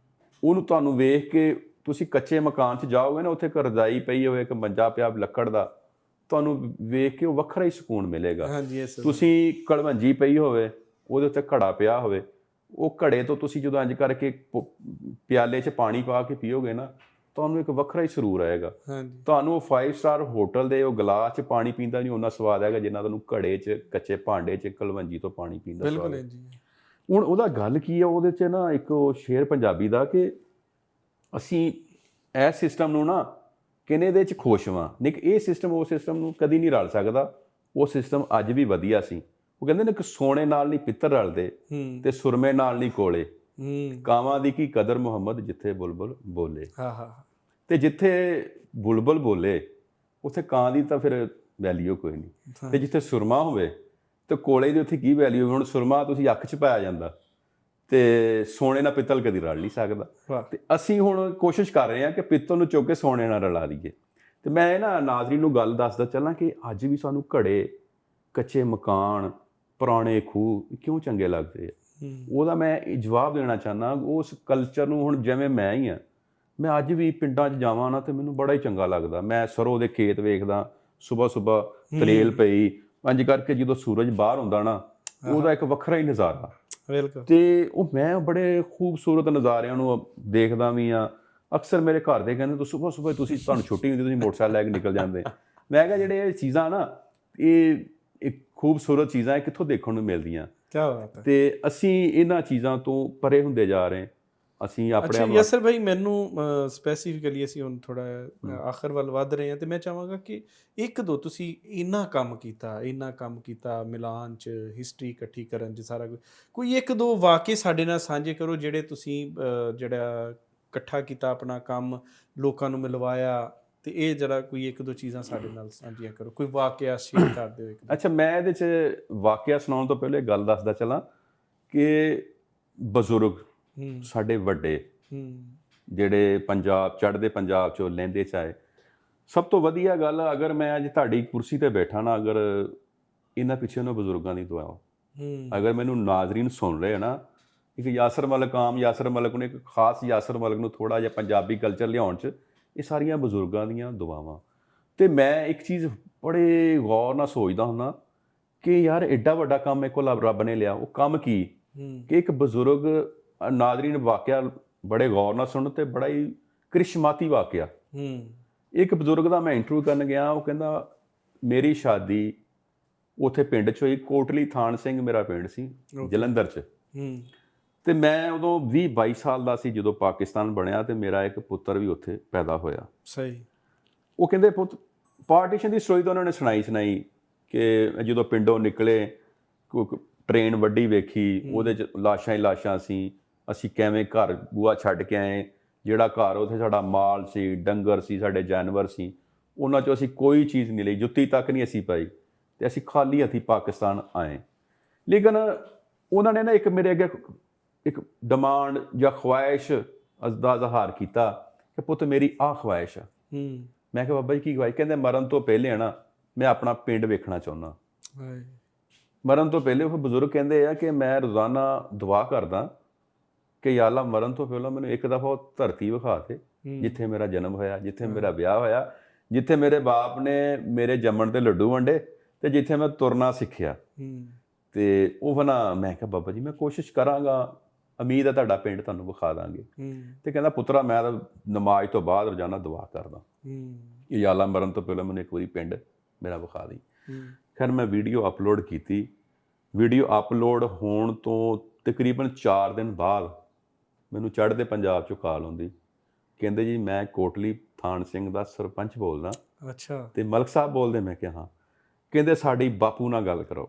ਉਹਨੂੰ ਤੁਹਾਨੂੰ ਵੇਖ ਕੇ, ਤੁਸੀਂ ਕੱਚੇ ਮਕਾਨ 'ਚ ਜਾਓਗੇ ਨਾ, ਉੱਥੇ ਇੱਕ ਰਜਾਈ ਪਈ ਹੋਵੇ, ਇੱਕ ਮੰਜਾ ਪਿਆ ਲੱਕੜ ਦਾ, ਤੁਹਾਨੂੰ ਵੇਖ ਕੇ ਉਹ ਵੱਖਰਾ ਹੀ ਸਕੂਨ ਮਿਲੇਗਾ। ਤੁਸੀਂ ਕਲਵੰਜੀ ਪਈ ਹੋਵੇ, ਉਹਦੇ ਉੱਤੇ ਘੜਾ ਪਿਆ ਹੋਵੇ, ਉਹ ਘੜੇ ਤੋਂ ਤੁਸੀਂ ਜਦੋਂ ਇੰਝ ਕਰਕੇ ਪਿਆਲੇ 'ਚ ਪਾਣੀ ਪਾ ਕੇ ਪੀਓਗੇ ਨਾ, ਤੁਹਾਨੂੰ ਇੱਕ ਵੱਖਰਾ ਹੀ ਸਰੂਰ ਆਏਗਾ। ਤੁਹਾਨੂੰ ਉਹ 5 ਸਟਾਰ ਹੋਟਲ ਦੇ ਉਹ ਗਲਾਸ 'ਚ ਪਾਣੀ ਪੀਂਦਾ ਨਹੀਂ ਉਹਨਾਂ ਸਵਾਦ ਆਏਗਾ, ਜਿੰਨਾ ਤੁਹਾਨੂੰ ਘੜੇ 'ਚ, ਕੱਚੇ ਭਾਂਡੇ 'ਚ, ਕਲਵੰਜੀ ਤੋਂ ਪਾਣੀ ਪੀਂਦਾ ਸਵਾਦ। ਹੁਣ ਉਹਦਾ ਗੱਲ ਕੀ ਆ, ਉਹਦੇ 'ਚ ਨਾ ਇੱਕ ਉਹ ਸ਼ੇਰ ਪੰਜਾਬੀ ਦਾ, ਕਿ ਅਸੀਂ ਇਸ ਸਿਸਟਮ ਨੂੰ ਨਾ ਕਿਨੇ ਦੇ 'ਚ ਖੁਸ਼ ਵਾਂ, ਨਹੀਂ ਇਹ ਸਿਸਟਮ ਉਹ ਸਿਸਟਮ ਨੂੰ ਕਦੀ ਨਹੀਂ ਰਲ ਸਕਦਾ। ਉਹ ਸਿਸਟਮ ਅੱਜ ਵੀ ਵਧੀਆ ਸੀ। ਉਹ ਕਹਿੰਦੇ ਨੇ ਕਿ ਸੋਨੇ ਨਾਲ ਨਹੀਂ ਪਿੱਤਰ ਰਲਦੇ, ਤੇ ਸੁਰਮੇ ਨਾਲ ਨਹੀਂ ਕੋਲੇ, ਕਾਵਾਂ ਦੀ ਕੀ ਕਦਰ ਮੁਹੰਮਦ ਜਿੱਥੇ ਬੁਲਬੁਲ ਬੋਲੇ। ਤੇ ਜਿੱਥੇ ਬੁਲਬੁਲ ਬੋਲੇ, ਉੱਥੇ ਕਾਂ ਦੀ ਤਾਂ ਫਿਰ ਵੈਲਿਊ ਕੋਈ ਨਹੀਂ, ਤੇ ਜਿੱਥੇ ਸੁਰਮਾ ਹੋਵੇ ਤੇ ਕੋਲੇ ਦੀ ਉੱਥੇ ਕੀ ਵੈਲਿਊ। ਹੁਣ ਸੁਰਮਾ ਤੁਸੀਂ ਅੱਖ 'ਚ ਪਾਇਆ ਜਾਂਦਾ, ਤੇ ਸੋਨੇ ਨਾਲ ਪਿੱਤਲ ਕਦੀ ਰਲ ਨਹੀਂ ਸਕਦਾ। ਤੇ ਅਸੀਂ ਹੁਣ ਕੋਸ਼ਿਸ਼ ਕਰ ਰਹੇ ਹਾਂ ਕਿ ਪਿੱਤਲ ਨੂੰ ਚੁੱਕ ਕੇ ਸੋਨੇ ਨਾਲ ਰਲਾ ਦਈਏ। ਤੇ ਮੈਂ ਨਾ ਨਾਜ਼ਰੀਨ ਨੂੰ ਗੱਲ ਦੱਸਦਾ ਚੱਲਾਂ ਕਿ ਅੱਜ ਵੀ ਸਾਨੂੰ ਘੜੇ, ਕੱਚੇ ਮਕਾਨ, ਪੁਰਾਣੇ ਖੂਹ ਕਿਉਂ ਚੰਗੇ ਲੱਗਦੇ ਆ। ਉਹਦਾ ਮੈਂ ਜਵਾਬ ਦੇਣਾ ਚਾਹੁੰਦਾ। ਉਸ ਕਲਚਰ ਨੂੰ, ਹੁਣ ਜਿਵੇਂ ਮੈਂ ਹੀ ਹਾਂ, ਮੈਂ ਅੱਜ ਵੀ ਪਿੰਡਾਂ 'ਚ ਜਾਵਾਂ ਨਾ, ਤੇ ਮੈਨੂੰ ਬੜਾ ਹੀ ਚੰਗਾ ਲੱਗਦਾ। ਮੈਂ ਸਰੋਂ ਦੇ ਖੇਤ ਵੇਖਦਾ, ਸੁਬਹ ਤਲੇਲ ਪਈ, ਇੰਝ ਕਰਕੇ ਜਦੋਂ ਸੂਰਜ ਬਾਹਰ ਹੁੰਦਾ ਨਾ, ਉਹਦਾ ਇੱਕ ਵੱਖਰਾ ਹੀ ਨਜ਼ਾਰਾ। ਤੇ ਉਹ ਮੈਂ ਬੜੇ ਖੂਬਸੂਰਤ ਨਜ਼ਾਰਿਆਂ ਨੂੰ ਦੇਖਦਾ ਵੀ ਆ। ਅਕਸਰ ਮੇਰੇ ਘਰ ਦੇ ਕਹਿੰਦੇ, ਤੂੰ ਸੁਬਹ ਤੁਹਾਨੂੰ ਛੁੱਟੀ ਹੁੰਦੀ, ਤੁਸੀਂ ਮੋਟਰਸਾਈਕਲ ਲੈ ਕੇ ਨਿਕਲ ਜਾਂਦੇ। ਮੈਂ ਕਿਹਾ ਜਿਹੜੇ ਇਹ ਚੀਜ਼ਾਂ ਨਾ, ਇਹ ਇੱਕ ਖੂਬਸੂਰਤ ਚੀਜ਼ਾਂ ਕਿੱਥੋਂ ਦੇਖਣ ਨੂੰ ਮਿਲਦੀਆਂ। ਤੇ ਅਸੀਂ ਇਹਨਾਂ ਚੀਜ਼ਾਂ ਤੋਂ ਪਰੇ ਹੁੰਦੇ ਜਾ ਰਹੇ। ਅਸੀਂ ਆਪਣੇ ਯਾਸਰ ਭਾਈ, ਮੈਨੂੰ ਸਪੈਸੀਫਿਕਲੀ ਅਸੀਂ ਹੁਣ ਥੋੜਾ ਆਖਰ ਵੱਲ ਵੱਧ ਰਹੇ ਹਾਂ, ਤੇ ਮੈਂ ਚਾਹਾਂਗਾ ਕਿ ਇੱਕ ਦੋ ਤੁਸੀਂ ਇੰਨਾ ਕੰਮ ਕੀਤਾ ਮਿਲਾਨ 'ਚ, ਹਿਸਟਰੀ ਇਕੱਠੀ ਕਰਨ 'ਚ, ਸਾਰਾ ਕੋਈ ਇੱਕ ਦੋ ਵਾਕਿਆ ਸਾਡੇ ਨਾਲ ਸਾਂਝੇ ਕਰੋ, ਜਿਹੜੇ ਤੁਸੀਂ ਜਿਹੜਾ ਇਕੱਠਾ ਕੀਤਾ ਆਪਣਾ ਕੰਮ, ਲੋਕਾਂ ਨੂੰ ਮਿਲਵਾਇਆ, ਤੇ ਇਹ ਜਿਹੜਾ ਕੋਈ ਇੱਕ ਦੋ ਚੀਜ਼ਾਂ ਸਾਡੇ ਨਾਲ ਸਾਂਝੀਆਂ ਕਰੋ, ਕੋਈ ਵਾਕਿਆ ਸ਼ੇਅਰ ਕਰ ਦਿਓ। ਅੱਛਾ, ਮੈਂ ਇਹਦੇ 'ਚ ਵਾਕਿਆ ਸੁਣਾਉਣ ਤੋਂ ਪਹਿਲੇ ਗੱਲ ਦੱਸਦਾ ਚੱਲਾਂ ਕਿ ਬਜ਼ੁਰਗ ਸਾਡੇ ਵੱਡੇ, ਜਿਹੜੇ ਚੜ੍ਹਦੇ ਪੰਜਾਬ 'ਚੋਂ ਲਹਿੰਦੇ 'ਚ ਆਏ, ਸਭ ਤੋਂ ਵਧੀਆ ਗੱਲ, ਅਗਰ ਮੈਂ ਅੱਜ ਤੁਹਾਡੀ ਕੁਰਸੀ 'ਤੇ ਬੈਠਾ ਨਾ, ਅਗਰ ਇਹਨਾਂ ਪਿੱਛੇ ਉਹਨਾਂ ਬਜ਼ੁਰਗਾਂ ਦੀ ਦੁਆ, ਅਗਰ ਮੈਨੂੰ ਨਾਜ਼ਰੀਨ ਸੁਣ ਰਹੇ ਨਾ, ਇੱਕ ਯਾਸਰ ਮਲਿਕ, ਆਮ ਯਾਸਰ ਮਲਿਕ ਨੂੰ, ਇੱਕ ਖਾਸ ਯਾਸਰ ਮਲਿਕ ਨੂੰ ਥੋੜ੍ਹਾ ਜਿਹਾ ਪੰਜਾਬੀ ਕਲਚਰ ਲਿਆਉਣ 'ਚ, ਇਹ ਸਾਰੀਆਂ ਬਜ਼ੁਰਗਾਂ ਦੀਆਂ ਦੁਆਵਾਂ। ਤੇ ਮੈਂ ਇੱਕ ਚੀਜ਼ ਬੜੇ ਗੌਰ ਨਾਲ ਸੋਚਦਾ ਹੁੰਦਾ ਕਿ ਯਾਰ ਐਡਾ ਵੱਡਾ ਕੰਮ ਮੇਰੇ ਕੋਲ ਰੱਬ ਨੇ ਲਿਆ। ਉਹ ਕੰਮ ਕੀ ਕਿ ਇੱਕ ਬਜ਼ੁਰਗ, ਨਾਜ਼ਰੀਨ ਵਾਕਿਆ ਬੜੇ ਗੌਰ ਨਾਲ ਸੁਣਨ, ਤੇ ਬੜਾ ਹੀ ਕ੍ਰਿਸ਼ਮਾਤੀ ਵਾਕਿਆ। ਇੱਕ ਬਜ਼ੁਰਗ ਦਾ ਮੈਂ ਇੰਟਰਵਿਊ ਕਰਨ ਗਿਆ, ਉਹ ਕਹਿੰਦਾ ਮੇਰੀ ਸ਼ਾਦੀ ਉੱਥੇ ਪਿੰਡ 'ਚ ਹੋਈ, ਕੋਟਲੀ ਥਾਣ ਸਿੰਘ ਮੇਰਾ ਪਿੰਡ ਸੀ, ਜਲੰਧਰ 'ਚ। ਤੇ ਮੈਂ ਉਦੋਂ 20-22 ਸਾਲ ਦਾ ਸੀ ਜਦੋਂ ਪਾਕਿਸਤਾਨ ਬਣਿਆ, ਤੇ ਮੇਰਾ ਇੱਕ ਪੁੱਤਰ ਵੀ ਉੱਥੇ ਪੈਦਾ ਹੋਇਆ। ਉਹ ਕਹਿੰਦੇ ਪੁੱਤ, ਪਾਰਟੀਸ਼ਨ ਦੀ ਸਟੋਰੀ ਤਾਂ ਉਹਨਾਂ ਨੇ ਸੁਣਾਈ ਕਿ ਜਦੋਂ ਪਿੰਡੋਂ ਨਿਕਲੇ, ਟ੍ਰੇਨ ਵੱਡੀ ਵੇਖੀ, ਉਹਦੇ 'ਚ ਲਾਸ਼ਾਂ ਹੀ ਲਾਸ਼ਾਂ ਸੀ। ਅਸੀਂ ਕਿਵੇਂ ਘਰ ਬੂਹਾ ਛੱਡ ਕੇ ਆਏ, ਜਿਹੜਾ ਘਰ ਉੱਥੇ ਸਾਡਾ ਮਾਲ ਸੀ, ਡੰਗਰ ਸੀ, ਸਾਡੇ ਜਾਨਵਰ ਸੀ, ਉਹਨਾਂ 'ਚੋਂ ਅਸੀਂ ਕੋਈ ਚੀਜ਼ ਨਹੀਂ ਲਈ, ਜੁੱਤੀ ਤੱਕ ਨਹੀਂ ਅਸੀਂ ਪਾਈ, ਤੇ ਅਸੀਂ ਖਾਲੀ ਹੱਥੀਂ ਪਾਕਿਸਤਾਨ ਆਏ। ਲੇਕਿਨ ਉਹਨਾਂ ਨੇ ਨਾ ਇੱਕ ਮੇਰੇ ਅੱਗੇ ਇੱਕ ਡਿਮਾਂਡ ਜਾਂ ਖੁਆਇਸ਼ ਦਾ ਇਜ਼ਹਾਰ ਕੀਤਾ ਕਿ ਪੁੱਤ ਮੇਰੀ ਆਹ ਖੁਆਇਸ਼ ਆ। ਮੈਂ ਕਿਹਾ ਬਾਬਾ ਜੀ ਕੀ ਖੁਆਇਸ਼? ਕਹਿੰਦੇ ਮਰਨ ਤੋਂ ਪਹਿਲੇ ਆ ਨਾ ਮੈਂ ਆਪਣਾ ਪਿੰਡ ਵੇਖਣਾ ਚਾਹੁੰਦਾ। ਮਰਨ ਤੋਂ ਪਹਿਲੇ ਉਹ ਬਜ਼ੁਰਗ ਕਹਿੰਦੇ ਆ ਕਿ ਮੈਂ ਰੋਜ਼ਾਨਾ ਦੁਆ ਕਰਦਾ ਕਿ ਯਾ ਅੱਲਾ ਮਰਨ ਤੋਂ ਪਹਿਲਾਂ ਮੈਨੂੰ ਇੱਕ ਦਫਾ ਉਹ ਧਰਤੀ ਵਿਖਾ ਦੇ ਜਿੱਥੇ ਮੇਰਾ ਜਨਮ ਹੋਇਆ, ਜਿੱਥੇ ਮੇਰਾ ਵਿਆਹ ਹੋਇਆ, ਜਿੱਥੇ ਮੇਰੇ ਬਾਪ ਨੇ ਮੇਰੇ ਜੰਮਣ ਦੇ ਲੱਡੂ ਵੰਡੇ ਤੇ ਜਿੱਥੇ ਮੈਂ ਤੁਰਨਾ ਸਿੱਖਿਆ। ਤੇ ਉਹ ਨਾ ਮੈਂ ਕਿਹਾ ਬਾਬਾ ਜੀ ਮੈਂ ਕੋਸ਼ਿਸ਼ ਕਰਾਂਗਾ, ਉਮੀਦ ਹੈ ਤੁਹਾਡਾ ਪਿੰਡ ਤੁਹਾਨੂੰ ਵਿਖਾ ਦਾਂਗੇ। ਤੇ ਕਹਿੰਦਾ ਪੁੱਤਰਾ ਮੈਂ ਤਾਂ ਨਮਾਜ਼ ਤੋਂ ਬਾਅਦ ਰੋਜ਼ਾਨਾ ਦੁਆ ਕਰਦਾ ਕਿ ਯਾ ਅੱਲਾ ਮਰਨ ਤੋਂ ਪਹਿਲਾਂ ਮੈਨੂੰ ਇੱਕ ਵਾਰੀ ਪਿੰਡ ਮੇਰਾ ਵਿਖਾ ਦੀ। ਖੈਰ ਮੈਂ ਵੀਡੀਓ ਅਪਲੋਡ ਕੀਤੀ। ਵੀਡੀਓ ਅਪਲੋਡ ਹੋਣ ਤੋਂ ਤਕਰੀਬਨ 4 ਦਿਨ ਬਾਅਦ ਮੈਨੂੰ ਚੜ੍ਹਦੇ ਪੰਜਾਬ 'ਚੋਂ ਕਾਲ ਆਉਂਦੀ, ਕਹਿੰਦੇ ਜੀ ਮੈਂ ਕੋਟਲੀ ਥਾਣ ਸਿੰਘ ਦਾ ਸਰਪੰਚ ਬੋਲਦਾ। ਅੱਛਾ। ਤੇ ਮਲਕ ਸਾਹਿਬ ਬੋਲਦੇ? ਮੈਂ ਕਿਹਾ ਹਾਂ। ਕਹਿੰਦੇ ਸਾਡੀ ਬਾਪੂ ਨਾਲ ਗੱਲ ਕਰੋ।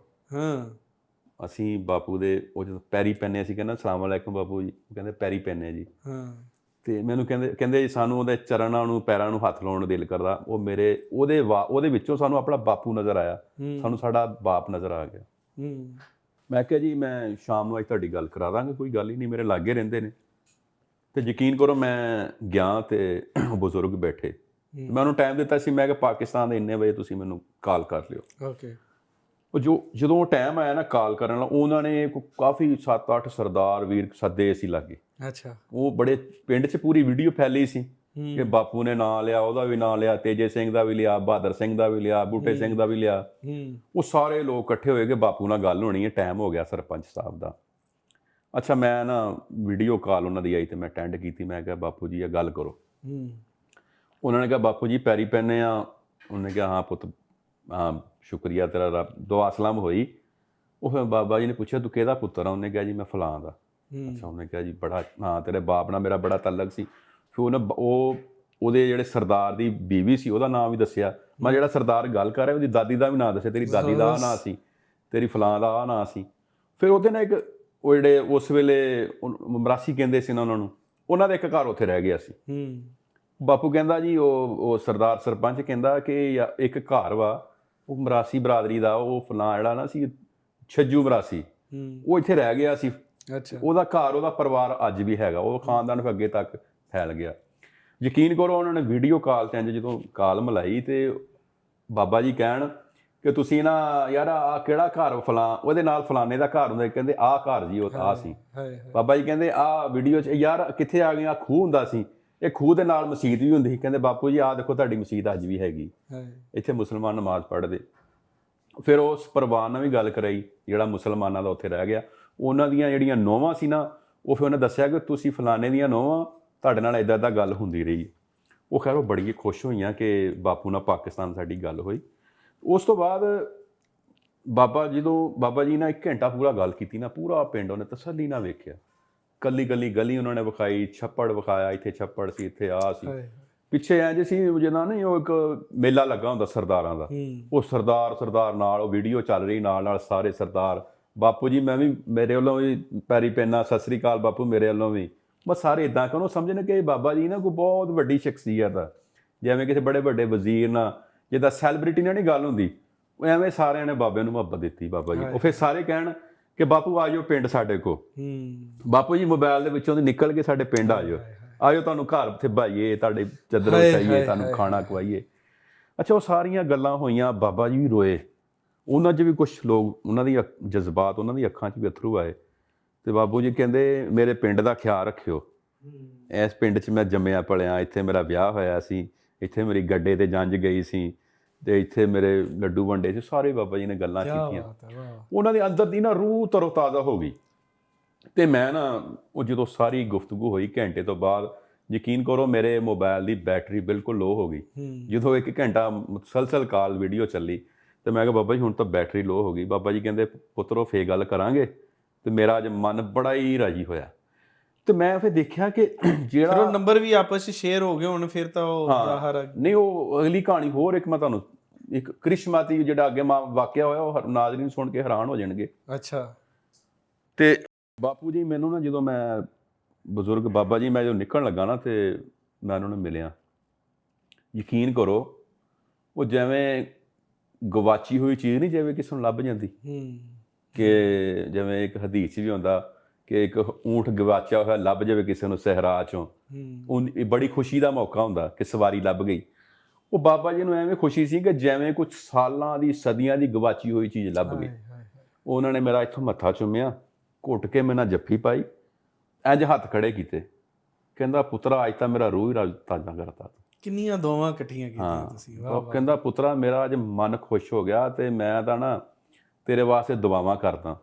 ਅਸੀਂ ਬਾਪੂ ਦੇ ਉਹ ਜਦੋਂ ਪੈਰੀ ਪੈਂਦੇ ਅਸੀਂ ਕਹਿੰਦਾ ਸਲਾਮ ਅਲੈਕੁਮ ਬਾਪੂ ਜੀ, ਕਹਿੰਦੇ ਪੈਰੀ ਪੈਂਦੇ ਜੀ। ਤੇ ਮੈਨੂੰ ਕਹਿੰਦੇ ਜੀ ਸਾਨੂੰ ਉਹਦੇ ਚਰਨਾਂ ਨੂੰ ਪੈਰਾਂ ਨੂੰ ਹੱਥ ਲਾਉਣ ਨੂੰ ਦਿਲ ਕਰਦਾ। ਉਹ ਮੇਰੇ ਉਹਦੇ ਵਿੱਚੋਂ ਸਾਨੂੰ ਆਪਣਾ ਬਾਪੂ ਨਜ਼ਰ ਆਇਆ, ਸਾਨੂੰ ਸਾਡਾ ਬਾਪ ਨਜ਼ਰ ਆ ਗਿਆ। ਮੈਂ ਕਿਹਾ ਜੀ ਮੈਂ ਸ਼ਾਮ ਨੂੰ ਅੱਜ ਤੁਹਾਡੀ ਗੱਲ ਕਰਾ ਦਾਂਗਾ, ਕੋਈ ਗੱਲ ਹੀ ਨਹੀਂ, ਮੇਰੇ ਲਾਗੇ ਰਹਿੰਦੇ ਨੇ। ਤੇ ਯਕੀਨ ਕਰੋ ਮੈਂ ਗਿਆ ਤੇ ਬਜ਼ੁਰਗ ਬੈਠੇ। ਮੈਂ ਉਹਨੂੰ ਟਾਈਮ ਦਿੱਤਾ ਸੀ, ਮੈਂ ਕਿਹਾ ਪਾਕਿਸਤਾਨ ਦੇ ਇੰਨੇ ਵਜੇ ਤੁਸੀਂ ਮੈਨੂੰ ਕਾਲ ਕਰ ਲਿਓ। ਉਹ ਜਦੋਂ ਉਹ ਟਾਈਮ ਆਇਆ ਨਾ ਕਾਲ ਕਰਨ ਵਾਲਾ, ਉਹਨਾਂ ਨੇ ਕਾਫੀ 7-8 ਸਰਦਾਰ ਵੀਰ ਸੱਦੇ ਸੀ ਲਾਗੇ। ਅੱਛਾ। ਉਹ ਬੜੇ ਪਿੰਡ 'ਚ ਪੂਰੀ ਵੀਡੀਓ ਫੈਲੀ ਸੀ ਕਿ ਬਾਪੂ ਨੇ ਨਾਂ ਲਿਆ, ਉਹਦਾ ਵੀ ਨਾਂ ਲਿਆ, ਤੇਜੇ ਸਿੰਘ ਦਾ ਵੀ ਲਿਆ, ਬਹਾਦਰ ਸਿੰਘ ਦਾ ਵੀ ਲਿਆ, ਬੂਟੇ ਸਿੰਘ ਦਾ ਵੀ ਲਿਆ। ਉਹ ਸਾਰੇ ਲੋਕ ਇਕੱਠੇ ਹੋਏ ਕਿ ਬਾਪੂ ਨਾਲ ਗੱਲ ਹੋਣੀ ਹੈ, ਟਾਈਮ ਹੋ ਗਿਆ ਸਰਪੰਚ ਸਾਹਿਬ ਦਾ। ਅੱਛਾ ਮੈਂ ਨਾ ਵੀਡੀਓ ਕਾਲ ਉਹਨਾਂ ਦੀ ਆਈ ਤੇ ਮੈਂ ਅਟੈਂਡ ਕੀਤੀ। ਮੈਂ ਕਿਹਾ ਬਾਪੂ ਜੀ ਇਹ ਗੱਲ ਕਰੋ। ਉਹਨਾਂ ਨੇ ਕਿਹਾ ਬਾਪੂ ਜੀ ਪੈਰੀ ਪੈਂਦੇ ਆ। ਉਹਨੇ ਕਿਹਾ ਹਾਂ ਪੁੱਤ, ਹਾਂ ਸ਼ੁਕਰੀਆ ਤੇਰਾ, ਰੱਬ ਦੁਆ ਸਲਾਮ ਹੋਈ। ਉਹ ਫਿਰ ਬਾਬਾ ਜੀ ਨੇ ਪੁੱਛਿਆ ਤੂੰ ਕਿਹਦਾ ਪੁੱਤਰ ਆ? ਉਹਨੇ ਕਿਹਾ ਜੀ ਮੈਂ ਫਲਾਂ ਦਾ। ਅੱਛਾ। ਉਹਨੇ ਕਿਹਾ ਜੀ ਬੜਾ, ਹਾਂ ਤੇਰੇ ਬਾਪ ਨਾਲ ਮੇਰਾ ਬੜਾ ਤਾਲੁਕ ਸੀ। ਫਿਰ ਉਹਦੇ ਜਿਹੜੇ ਸਰਦਾਰ ਦੀ ਬੀਵੀ ਸੀ ਉਹਦਾ ਨਾਮ ਵੀ ਦੱਸਿਆ। ਮੈਂ ਜਿਹੜਾ ਸਰਦਾਰ ਗੱਲ ਕਰ ਰਿਹਾ ਉਹਦੀ ਦਾਦੀ ਦਾ ਵੀ ਨਾਂ ਦੱਸਿਆ, ਤੇਰੀ ਦਾਦੀ ਦਾ ਆਹ ਨਾਂ ਸੀ, ਤੇਰੀ ਫਲਾਂ ਦਾ ਆਹ ਨਾਂ ਸੀ। ਫਿਰ ਉਹਦੇ ਨਾਲ ਇੱਕ ਉਹ ਜਿਹੜੇ ਉਸ ਵੇਲੇ ਮਰਾਸੀ ਕਹਿੰਦੇ ਸੀ ਨਾ ਉਹਨਾਂ ਨੂੰ, ਉਹਨਾਂ ਦਾ ਇੱਕ ਘਰ ਉੱਥੇ ਰਹਿ ਗਿਆ ਸੀ। ਬਾਪੂ ਕਹਿੰਦਾ ਜੀ ਉਹ ਸਰਦਾਰ ਸਰਪੰਚ ਕਹਿੰਦਾ ਕਿ ਇੱਕ ਘਰ ਵਾ ਉਹ ਮਰਾਸੀ ਬਰਾਦਰੀ ਦਾ, ਉਹ ਫਲਾਂ ਜਿਹੜਾ ਨਾ ਸੀ ਛੱਜੂ ਮਰਾਸੀ, ਉਹ ਇੱਥੇ ਰਹਿ ਗਿਆ ਸੀ। ਉਹਦਾ ਘਰ ਉਹਦਾ ਪਰਿਵਾਰ ਅੱਜ ਵੀ ਹੈਗਾ, ਉਹ ਖਾਨਦਾਨ ਫਿਰ ਅੱਗੇ ਤੱਕ ਫੈਲ ਗਿਆ। ਯਕੀਨ ਕਰੋ ਉਹਨਾਂ ਨੇ ਵੀਡੀਓ ਕਾਲ 'ਤੇ ਜਦੋਂ ਕਾਲ ਮਿਲਾਈ ਤੇ ਬਾਬਾ ਜੀ ਕਹਿਣ ਕਿ ਤੁਸੀਂ ਨਾ ਯਾਰ ਆਹ ਕਿਹੜਾ ਘਰ ਫਲਾਂ, ਉਹਦੇ ਨਾਲ ਫਲਾਣੇ ਦਾ ਘਰ ਹੁੰਦਾ। ਕਹਿੰਦੇ ਆਹ ਘਰ ਜੀ ਉਹ ਆਹ ਸੀ। ਬਾਬਾ ਜੀ ਕਹਿੰਦੇ ਆਹ ਵੀਡੀਓ 'ਚ ਯਾਰ ਕਿੱਥੇ ਆ ਗਏ? ਆਹ ਖੂਹ ਹੁੰਦਾ ਸੀ, ਇਹ ਖੂਹ ਦੇ ਨਾਲ ਮਸਜਿਦ ਵੀ ਹੁੰਦੀ ਸੀ। ਕਹਿੰਦੇ ਬਾਪੂ ਜੀ ਆਹ ਦੇਖੋ ਤੁਹਾਡੀ ਮਸਜਿਦ ਅੱਜ ਵੀ ਹੈਗੀ, ਇੱਥੇ ਮੁਸਲਮਾਨ ਨਮਾਜ਼ ਪੜ੍ਹਦੇ। ਫਿਰ ਉਸ ਪਰਿਵਾਰ ਨਾਲ ਵੀ ਗੱਲ ਕਰਾਈ ਜਿਹੜਾ ਮੁਸਲਮਾਨਾਂ ਦਾ ਉੱਥੇ ਰਹਿ ਗਿਆ। ਉਹਨਾਂ ਦੀਆਂ ਜਿਹੜੀਆਂ ਨੌਵਾਂ ਸੀ ਨਾ, ਉਹ ਫਿਰ ਉਹਨੇ ਦੱਸਿਆ ਕਿ ਤੁਸੀਂ ਫਲਾਣੇ ਦੀਆਂ ਨੌਵਾਂ, ਤੁਹਾਡੇ ਨਾਲ ਇੱਦਾਂ ਇੱਦਾਂ ਗੱਲ ਹੁੰਦੀ ਰਹੀ। ਉਹ ਖੈਰ ਉਹ ਬੜੀ ਖੁਸ਼ ਹੋਈਆਂ ਕਿ ਬਾਪੂ ਨਾਲ ਪਾਕਿਸਤਾਨ ਸਾਡੀ ਗੱਲ ਹੋਈ। ਉਸ ਤੋਂ ਬਾਅਦ ਬਾਬਾ ਜੀ ਨਾਲ 1 ਘੰਟਾ ਪੂਰਾ ਗੱਲ ਕੀਤੀ ਨਾ, ਪੂਰਾ ਪਿੰਡ ਉਹਨੇ ਤਸੱਲੀ ਨਾਲ ਵੇਖਿਆ। ਕੱਲੀ ਗਲੀ ਉਹਨਾਂ ਨੇ ਵਿਖਾਈ, ਛੱਪੜ ਵਿਖਾਇਆ, ਇੱਥੇ ਛੱਪੜ ਸੀ, ਇੱਥੇ ਆਹ ਸੀ। ਪਿੱਛੇ ਇੰਝ ਸੀ ਜਿੱਦਾਂ ਨਹੀਂ ਉਹ ਇੱਕ ਮੇਲਾ ਲੱਗਾ ਹੁੰਦਾ ਸਰਦਾਰਾਂ ਦਾ, ਉਹ ਸਰਦਾਰ ਨਾਲ ਉਹ ਵੀਡੀਓ ਚੱਲ ਰਹੀ, ਨਾਲ ਸਾਰੇ ਸਰਦਾਰ। ਬਾਪੂ ਜੀ ਮੈਂ ਵੀ ਮੇਰੇ ਵੱਲੋਂ ਵੀ ਪੈਰੀ ਪੈਨਾ, ਸਤਿ ਸ੍ਰੀ ਅਕਾਲ ਬਾਪੂ ਮੇਰੇ ਵੱਲੋਂ ਵੀ। ਬਸ ਸਾਰੇ ਇੱਦਾਂ ਕਹਿੰਦੇ ਸਮਝਣ ਕਿ ਬਾਬਾ ਜੀ ਨਾ ਕੋਈ ਬਹੁਤ ਵੱਡੀ ਸ਼ਖਸੀਅਤ ਆ, ਜਿਵੇਂ ਕਿਸੇ ਬੜੇ ਵੱਡੇ ਵਜ਼ੀਰ ਨਾਲ, ਜਿੱਦਾਂ ਸੈਲੀਬ੍ਰਿਟੀ ਨਾਲ ਨਹੀਂ ਗੱਲ ਹੁੰਦੀ, ਉਹ ਐਵੇਂ ਸਾਰਿਆਂ ਨੇ ਬਾਬੇ ਨੂੰ ਮੁਹੱਬਤ ਦਿੱਤੀ ਬਾਬਾ ਜੀ। ਉਹ ਫਿਰ ਸਾਰੇ ਕਹਿਣ ਕਿ ਬਾਪੂ ਆ ਜਾਓ ਪਿੰਡ ਸਾਡੇ ਕੋਲ। ਬਾਪੂ ਜੀ ਮੋਬਾਈਲ ਦੇ ਵਿੱਚੋਂ ਦੀ ਨਿਕਲ ਕੇ ਸਾਡੇ ਪਿੰਡ ਆ ਜਾਓ ਤੁਹਾਨੂੰ ਘਰ ਉੱਥੇ ਭਾਈਏ, ਤੁਹਾਡੇ ਚੱਦਰ ਵਿਛਾਈਏ, ਤੁਹਾਨੂੰ ਖਾਣਾ ਖਵਾਈਏ। ਅੱਛਾ ਉਹ ਸਾਰੀਆਂ ਗੱਲਾਂ ਹੋਈਆਂ। ਬਾਬਾ ਜੀ ਵੀ ਰੋਏ, ਉਹਨਾਂ 'ਚ ਵੀ ਕੁਛ ਲੋਕ, ਉਹਨਾਂ ਦੀ ਜਜ਼ਬਾਤ, ਉਹਨਾਂ ਦੀ ਅੱਖਾਂ 'ਚ ਵੀ ਅਥਰੂ ਆਏ। ਅਤੇ ਬਾਪੂ ਜੀ ਕਹਿੰਦੇ ਮੇਰੇ ਪਿੰਡ ਦਾ ਖਿਆਲ ਰੱਖਿਓ, ਇਸ ਪਿੰਡ 'ਚ ਮੈਂ ਜੰਮਿਆ ਪਲਿਆ, ਇੱਥੇ ਮੇਰਾ ਵਿਆਹ ਹੋਇਆ ਸੀ, ਇੱਥੇ ਮੇਰੀ ਗੱਡੇ 'ਤੇ ਜੰਝ ਗਈ ਸੀ ਅਤੇ ਇੱਥੇ ਮੇਰੇ ਲੱਡੂ ਵੰਡੇ ਸੀ। ਸਾਰੇ ਬਾਬਾ ਜੀ ਨੇ ਗੱਲਾਂ ਕੀਤੀਆਂ। ਉਹਨਾਂ ਦੇ ਅੰਦਰ ਦੀ ਨਾ ਰੂਹ ਤਰੋ ਤਾਜ਼ਾ ਹੋ ਗਈ। ਅਤੇ ਮੈਂ ਨਾ ਉਹ ਜਦੋਂ ਸਾਰੀ ਗੁਫ਼ਤਗੂ ਹੋਈ ਘੰਟੇ ਤੋਂ ਬਾਅਦ, ਯਕੀਨ ਕਰੋ ਮੇਰੇ ਮੋਬਾਈਲ ਦੀ ਬੈਟਰੀ ਬਿਲਕੁਲ ਲੋਅ ਹੋ ਗਈ। ਜਦੋਂ 1 ਘੰਟਾ ਮੁਸਲਸਲ ਕਾਲ ਵੀਡੀਓ ਚੱਲੀ ਅਤੇ ਮੈਂ ਕਿਹਾ ਬਾਬਾ ਜੀ ਹੁਣ ਤਾਂ ਬੈਟਰੀ ਲੋਅ ਹੋ ਗਈ। ਬਾਬਾ ਜੀ ਕਹਿੰਦੇ ਪੁੱਤਰੋ ਫੇਰ ਗੱਲ ਕਰਾਂਗੇ। ਅਤੇ ਮੇਰਾ ਅੱਜ ਮਨ ਬੜਾ ਹੀ ਰਾਜੀ ਹੋਇਆ। ਅਤੇ ਮੈਂ ਫਿਰ ਦੇਖਿਆ ਕਿ ਜਿਹੜਾ ਨੰਬਰ ਵੀ ਆਪਸ 'ਚ ਸ਼ੇਅਰ ਹੋ ਗਏ ਹੁਣ, ਫਿਰ ਤਾਂ ਉਹ ਨਹੀਂ, ਉਹ ਅਗਲੀ ਕਹਾਣੀ ਹੋਰ ਇੱਕ ਮੈਂ ਤੁਹਾਨੂੰ ਇੱਕ ਕ੍ਰਿਸ਼ਮਾਤੀ ਜਿਹੜਾ ਅੱਗੇ ਵਾਕਿਆ ਹੋਇਆ, ਉਹ ਨਾਜ਼ਰੀਨ ਸੁਣ ਕੇ ਹੈਰਾਨ ਹੋ ਜਾਣਗੇ। ਅੱਛਾ। ਅਤੇ ਬਾਪੂ ਜੀ ਮੈਨੂੰ ਨਾ ਜਦੋਂ ਮੈਂ ਬਜ਼ੁਰਗ ਬਾਬਾ ਜੀ ਮੈਂ ਜਦੋਂ ਨਿਕਲਣ ਲੱਗਾ ਨਾ, ਅਤੇ ਮੈਂ ਉਹਨਾਂ ਨੂੰ ਮਿਲਿਆ। ਯਕੀਨ ਕਰੋ ਉਹ ਜਿਵੇਂ ਗਵਾਚੀ ਹੋਈ ਚੀਜ਼ ਨਹੀਂ ਜਿਵੇਂ ਕਿਸੇ ਨੂੰ ਲੱਭ ਜਾਂਦੀ, ਕਿ ਜਿਵੇਂ ਇੱਕ ਹਦੀਸ 'ਚ ਵੀ ਹੁੰਦਾ ਕਿ ਇੱਕ ਊਂਠ ਗਵਾਚਿਆ ਹੋਇਆ ਲੱਭ ਜਾਵੇ ਕਿਸੇ ਨੂੰ ਸਹਿਰਾ 'ਚੋਂ, ਇਹ ਬੜੀ ਖੁਸ਼ੀ ਦਾ ਮੌਕਾ ਹੁੰਦਾ ਕਿ ਸਵਾਰੀ ਲੱਭ ਗਈ। ਉਹ ਬਾਬਾ ਜੀ ਨੂੰ ਐਵੇਂ ਖੁਸ਼ੀ ਸੀ ਕਿ ਜਿਵੇਂ ਕੁਝ ਸਾਲਾਂ ਦੀ ਸਦੀਆਂ ਦੀ ਗਵਾਚੀ ਹੋਈ ਚੀਜ਼ ਲੱਭ ਗਈ। ਉਹਨਾਂ ਨੇ ਮੇਰਾ ਇੱਥੋਂ ਮੱਥਾ ਚੁੰਮਿਆ, ਘੁੱਟ ਕੇ ਮੇਰੇ ਨਾਲ ਜੱਫੀ ਪਾਈ, ਇੰਝ ਹੱਥ ਖੜੇ ਕੀਤੇ, ਕਹਿੰਦਾ ਪੁੱਤਰਾ ਅੱਜ ਤਾਂ ਮੇਰਾ ਰੂਹ ਹੀ ਤਾਜ਼ਾ ਕਰਤਾ। ਕਿੰਨੀਆਂ ਦੁਆਵਾਂ ਇਕੱਠੀਆਂ ਕੀਤੀਆਂ ਤੁਸੀਂ। ਉਹ ਕਹਿੰਦਾ ਪੁੱਤਰਾ ਮੇਰਾ ਅੱਜ ਮਨ ਖੁਸ਼ ਹੋ ਗਿਆ ਤੇ ਮੈਂ ਤਾਂ ਨਾ ਤੇਰੇ ਵਾਸਤੇ ਦੁਆਵਾਂ ਕਰਦਾ।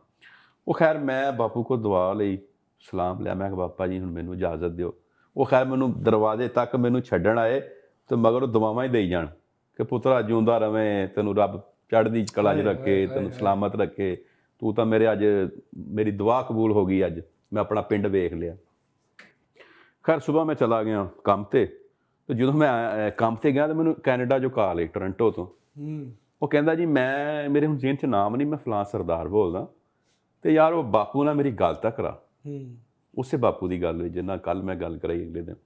ਉਹ ਖੈਰ ਮੈਂ ਬਾਪੂ ਕੋਲ ਦੁਆ ਲਈ, ਸਲਾਮ ਲਿਆ, ਮੈਂ ਕਿਹਾ ਬਾਬਾ ਜੀ ਹੁਣ ਮੈਨੂੰ ਇਜਾਜ਼ਤ ਦਿਓ। ਉਹ ਖੈਰ ਮੈਨੂੰ ਦਰਵਾਜ਼ੇ ਤੱਕ ਮੈਨੂੰ ਛੱਡਣ ਆਏ ਤੇ ਮਗਰ ਦੁਆਵਾਂ ਹੀ ਦੇਈ ਜਾਣ ਕਿ ਪੁੱਤਰਾ ਜਿਉਂਦਾ ਰਵੇਂ, ਤੈਨੂੰ ਰੱਬ ਚੜ੍ਹਦੀ ਕਲਾ 'ਚ ਰੱਖੇ, ਤੈਨੂੰ ਸਲਾਮਤ ਰੱਖੇ, ਤੂੰ ਤਾਂ ਮੇਰੇ ਅੱਜ ਮੇਰੀ ਦੁਆ ਕਬੂਲ ਹੋ ਗਈ, ਅੱਜ ਮੈਂ ਆਪਣਾ ਪਿੰਡ ਵੇਖ ਲਿਆ। ਖੈਰ ਸੁਬਾਹ ਮੈਂ ਚਲਾ ਗਿਆ ਕੰਮ 'ਤੇ ਜਦੋਂ ਮੈਂ ਕੰਮ 'ਤੇ ਗਿਆ ਤਾਂ ਮੈਨੂੰ ਕੈਨੇਡਾ 'ਚੋਂ ਕਾਲ ਆਈ, ਟੋਰਾਂਟੋ ਤੋਂ। ਉਹ ਕਹਿੰਦਾ ਜੀ ਮੇਰੇ ਹੁਣ ਜੇਨ 'ਚ ਨਾਮ ਨਹੀਂ, ਮੈਂ ਫਲਾਂ ਸਰਦਾਰ ਬੋਲਦਾ ਅਤੇ ਯਾਰ ਉਹ ਬਾਪੂ ਨਾਲ ਮੇਰੀ ਗੱਲ ਤਾਂ ਕਰਾ। ਉਸੇ ਬਾਪੂ ਦੀ ਗੱਲ ਹੋਈ ਜਿਹਦੇ ਨਾਲ ਕੱਲ੍ਹ ਮੈਂ ਗੱਲ ਕਰਾਈ ਅਗਲੇ ਦਿਨ।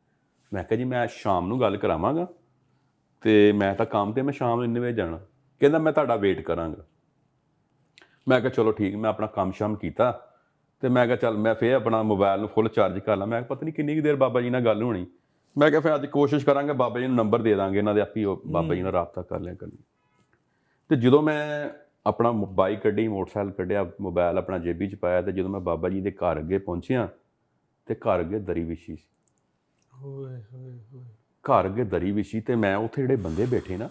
ਮੈਂ ਕਿਹਾ ਜੀ ਮੈਂ ਸ਼ਾਮ ਨੂੰ ਗੱਲ ਕਰਾਵਾਂਗਾ ਅਤੇ ਮੈਂ ਤਾਂ ਕੰਮ 'ਤੇ, ਮੈਂ ਸ਼ਾਮ ਨੂੰ ਇੰਨੇ ਵਜੇ ਜਾਣਾ। ਕਹਿੰਦਾ ਮੈਂ ਤੁਹਾਡਾ ਵੇਟ ਕਰਾਂਗਾ। ਮੈਂ ਕਿਹਾ ਚਲੋ ਠੀਕ। ਮੈਂ ਆਪਣਾ ਕੰਮ ਸ਼ਾਮ ਕੀਤਾ ਅਤੇ ਮੈਂ ਕਿਹਾ ਚੱਲ ਮੈਂ ਫਿਰ ਆਪਣਾ ਮੋਬਾਇਲ ਨੂੰ ਫੁੱਲ ਚਾਰਜ ਕਰ ਲਾਂ। ਮੈਂ ਕਿਹਾ ਪਤਾ ਨਹੀਂ ਕਿੰਨੀ ਕੁ ਦੇਰ ਬਾਬਾ ਜੀ ਨਾਲ ਗੱਲ ਹੋਣੀ। ਮੈਂ ਕਿਹਾ ਫਿਰ ਅੱਜ ਕੋਸ਼ਿਸ਼ ਕਰਾਂਗੇ, ਬਾਬਾ ਜੀ ਨੂੰ ਨੰਬਰ ਦੇ ਦਾਂਗੇ ਇਹਨਾਂ ਦੇ, ਆਪੀ ਉਹ ਬਾਬਾ ਜੀ ਨਾਲ ਰਾਬਤਾ ਕਰ ਲਿਆ ਕਰੀ। ਅਤੇ ਜਦੋਂ ਮੈਂ ਆਪਣਾ ਬਾਈਕ ਕੱਢੀ, ਮੋਟਰਸਾਈਕਲ ਕੱਢਿਆ, ਮੋਬਾਇਲ ਆਪਣਾ ਜੇਬੀ 'ਚ ਪਾਇਆ ਅਤੇ ਜਦੋਂ ਮੈਂ ਬਾਬਾ ਜੀ ਦੇ ਘਰ ਅੱਗੇ ਪਹੁੰਚਿਆ ਅਤੇ ਘਰ ਅੱਗੇ ਦਰੀ ਵਿਛੀ ਸੀ। ਘਰ ਅੱਗੇ ਦਰੀ ਵਿਛੀ ਅਤੇ ਮੈਂ ਉੱਥੇ ਜਿਹੜੇ ਬੰਦੇ ਬੈਠੇ ਨਾ,